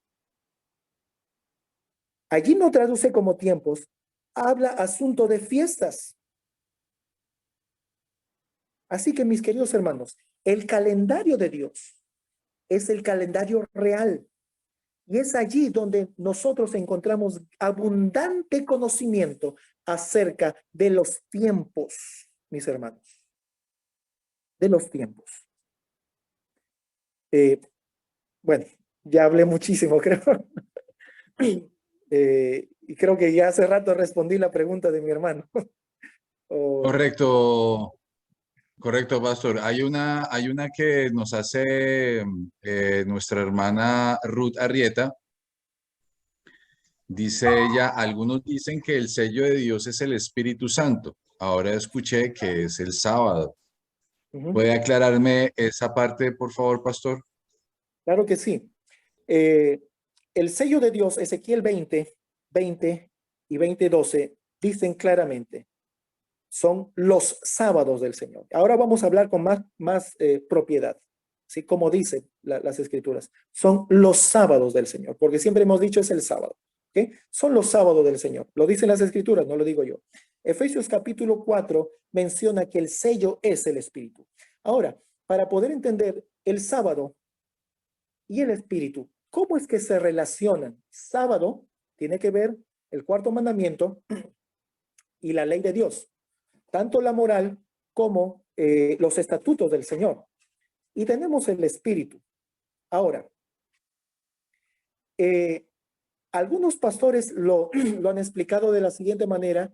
Allí no traduce como tiempos, habla asunto de fiestas. Así que, mis queridos hermanos, el calendario de Dios es el calendario real. Y es allí donde nosotros encontramos abundante conocimiento acerca de los tiempos, mis hermanos. De los tiempos. Bueno, ya hablé muchísimo, creo. Y creo que ya hace rato respondí la pregunta de mi hermano. Correcto, correcto, Pastor. Hay una que nos hace nuestra hermana Ruth Arrieta. Dice ella, algunos dicen que el sello de Dios es el Espíritu Santo. Ahora escuché que es el sábado. ¿Puede aclararme esa parte, por favor, Pastor? Claro que sí. El sello de Dios, Ezequiel 20 y 20:12, dicen claramente, son los sábados del Señor. Ahora vamos a hablar con más propiedad, ¿sí? Como dicen las escrituras, son los sábados del Señor, porque siempre hemos dicho es el sábado, ¿ok? Son los sábados del Señor, lo dicen las escrituras, no lo digo yo. Efesios capítulo 4 menciona que el sello es el Espíritu. Ahora, para poder entender el sábado y el Espíritu, ¿cómo es que se relacionan? Sábado tiene que ver el cuarto mandamiento y la ley de Dios, tanto la moral como los estatutos del Señor. Y tenemos el Espíritu. Ahora, algunos pastores lo han explicado de la siguiente manera,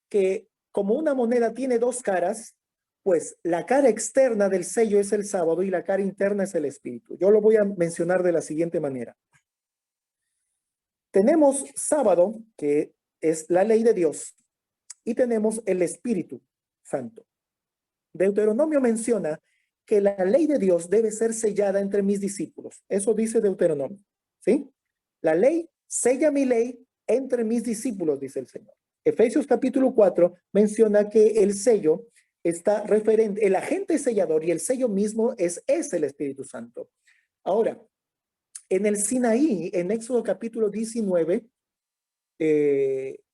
que como una moneda tiene dos caras, pues la cara externa del sello es el sábado y la cara interna es el Espíritu. Yo lo voy a mencionar de la siguiente manera. Tenemos sábado, que es la ley de Dios, y tenemos el Espíritu Santo. Deuteronomio menciona que la ley de Dios debe ser sellada entre mis discípulos. Eso dice Deuteronomio, ¿sí? La ley, sella mi ley entre mis discípulos, dice el Señor. Efesios capítulo 4 menciona que el sello está referente, el agente sellador y el sello mismo es el Espíritu Santo. Ahora, en el Sinaí, en Éxodo capítulo 19,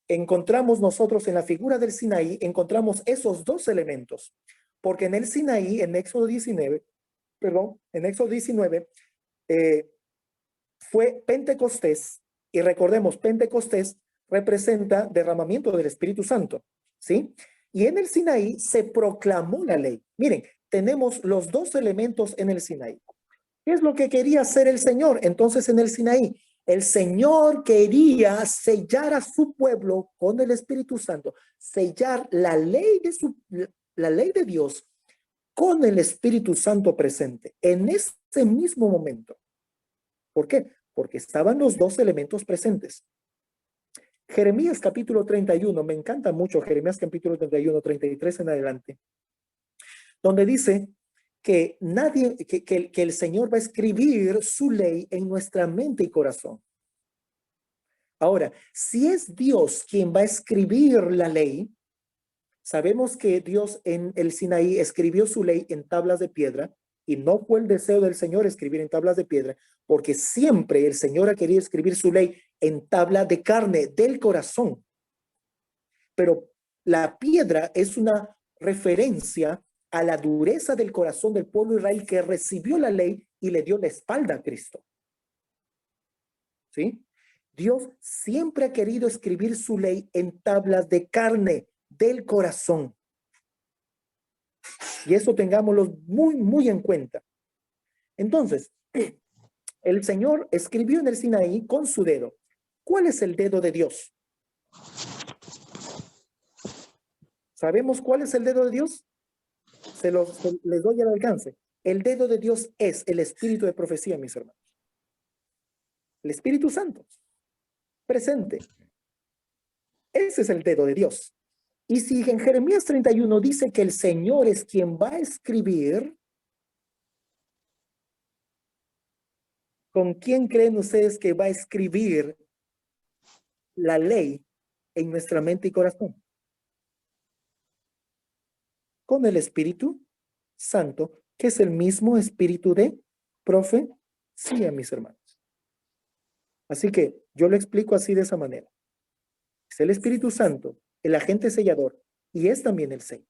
encontramos nosotros en la figura del Sinaí, encontramos esos dos elementos. Porque en el Sinaí, en Éxodo 19, fue Pentecostés Y recordemos, Pentecostés representa derramamiento del Espíritu Santo, ¿sí? Y en el Sinaí se proclamó la ley. Miren, tenemos los dos elementos en el Sinaí. ¿Qué es lo que quería hacer el Señor? Entonces en el Sinaí, el Señor quería sellar a su pueblo con el Espíritu Santo, sellar la ley de Dios con el Espíritu Santo presente en ese mismo momento. ¿Por qué? Porque estaban los dos elementos presentes. Jeremías capítulo 31, me encanta mucho Jeremías capítulo 31, 33 en adelante, donde dice que que el Señor va a escribir su ley en nuestra mente y corazón. Ahora, si es Dios quien va a escribir la ley, sabemos que Dios en el Sinaí escribió su ley en tablas de piedra, y no fue el deseo del Señor escribir en tablas de piedra, porque siempre el Señor ha querido escribir su ley en tabla de carne, del corazón. Pero la piedra es una referencia a la dureza del corazón del pueblo de Israel que recibió la ley y le dio la espalda a Cristo. ¿Sí? Dios siempre ha querido escribir su ley en tablas de carne, del corazón. Y eso tengámoslo muy, muy en cuenta. Entonces, el Señor escribió en el Sinaí con su dedo. ¿Cuál es el dedo de Dios? ¿Sabemos cuál es el dedo de Dios? Les doy al alcance. El dedo de Dios es el espíritu de profecía, mis hermanos. El Espíritu Santo. Presente. Ese es el dedo de Dios. Y si en Jeremías 31 dice que el Señor es quien va a escribir, ¿con quién creen ustedes que va a escribir la ley en nuestra mente y corazón? Con el Espíritu Santo, que es el mismo espíritu de profecía, mis hermanos. Así que yo lo explico así de esa manera. Es el Espíritu Santo, el agente sellador, y es también el sello.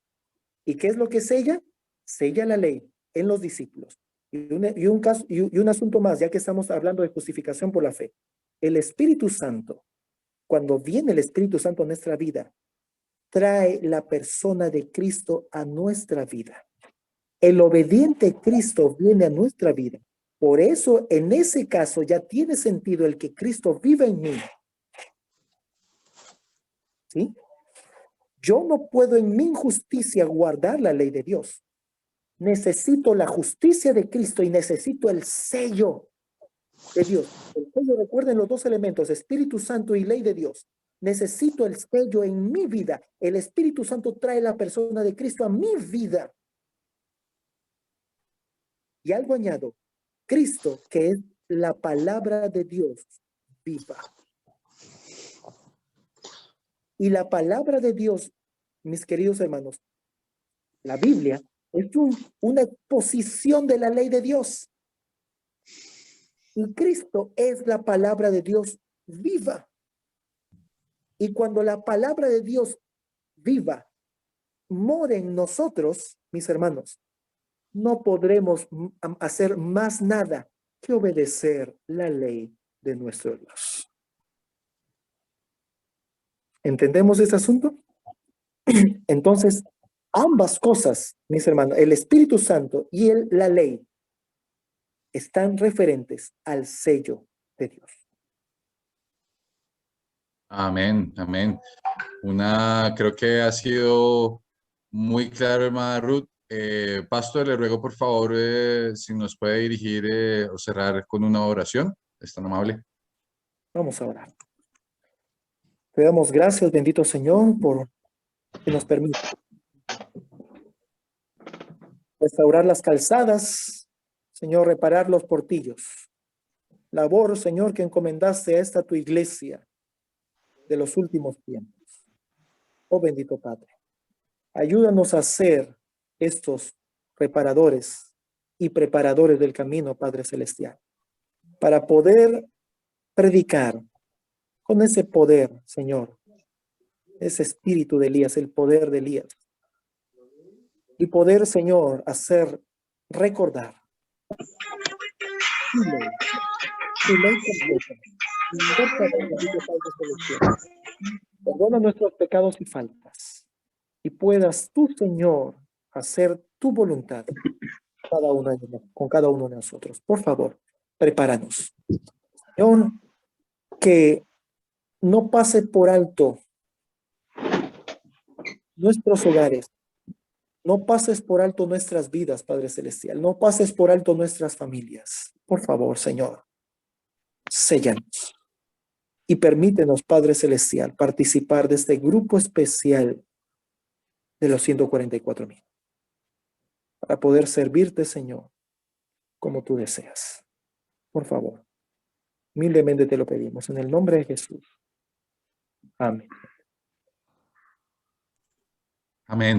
¿Y qué es lo que sella? Sella la ley en los discípulos. Y un asunto más, ya que estamos hablando de justificación por la fe. El Espíritu Santo, cuando viene el Espíritu Santo a nuestra vida, trae la persona de Cristo a nuestra vida. El obediente Cristo viene a nuestra vida. Por eso, en ese caso, ya tiene sentido el que Cristo viva en mí. ¿Sí? Yo no puedo en mi injusticia guardar la ley de Dios. Necesito la justicia de Cristo y necesito el sello de Dios. El sello, recuerden los dos elementos, Espíritu Santo y ley de Dios. Necesito el sello en mi vida. El Espíritu Santo trae la persona de Cristo a mi vida. Y algo añado, Cristo, que es la palabra de Dios viva. Y la palabra de Dios, mis queridos hermanos, la Biblia es una exposición de la ley de Dios. Y Cristo es la palabra de Dios viva. Y cuando la palabra de Dios viva mora en nosotros, mis hermanos, no podremos hacer más nada que obedecer la ley de nuestro Dios. ¿Entendemos ese asunto? Entonces, ambas cosas, mis hermanos, el Espíritu Santo y la ley, están referentes al sello de Dios. Amén, amén. Creo que ha sido muy claro, hermana Ruth. Pastor, le ruego por favor si nos puede dirigir o cerrar con una oración. ¿Es tan amable? Vamos a orar. Te damos gracias, bendito Señor, por que nos permite restaurar las calzadas, Señor, reparar los portillos. Labor, Señor, que encomendaste a esta tu iglesia de los últimos tiempos. Oh bendito Padre, ayúdanos a ser estos reparadores y preparadores del camino, Padre Celestial, para poder predicar con ese poder, Señor, ese espíritu de Elías, el poder de Elías, y poder, Señor, hacer recordar tu ley completa, Por favor, bendito Padre Celestial, perdona nuestros pecados y faltas, y puedas tú, Señor, hacer tu voluntad con cada uno de nosotros. Por favor, prepáranos. Señor, que no pase por alto nuestros hogares, no pases por alto nuestras vidas, Padre Celestial, no pases por alto nuestras familias. Por favor, Señor, séllanos y permítenos, Padre Celestial, participar de este grupo especial de los 144,000 para poder servirte, Señor, como tú deseas. Por favor, humildemente te lo pedimos en el nombre de Jesús. Amén. Amén.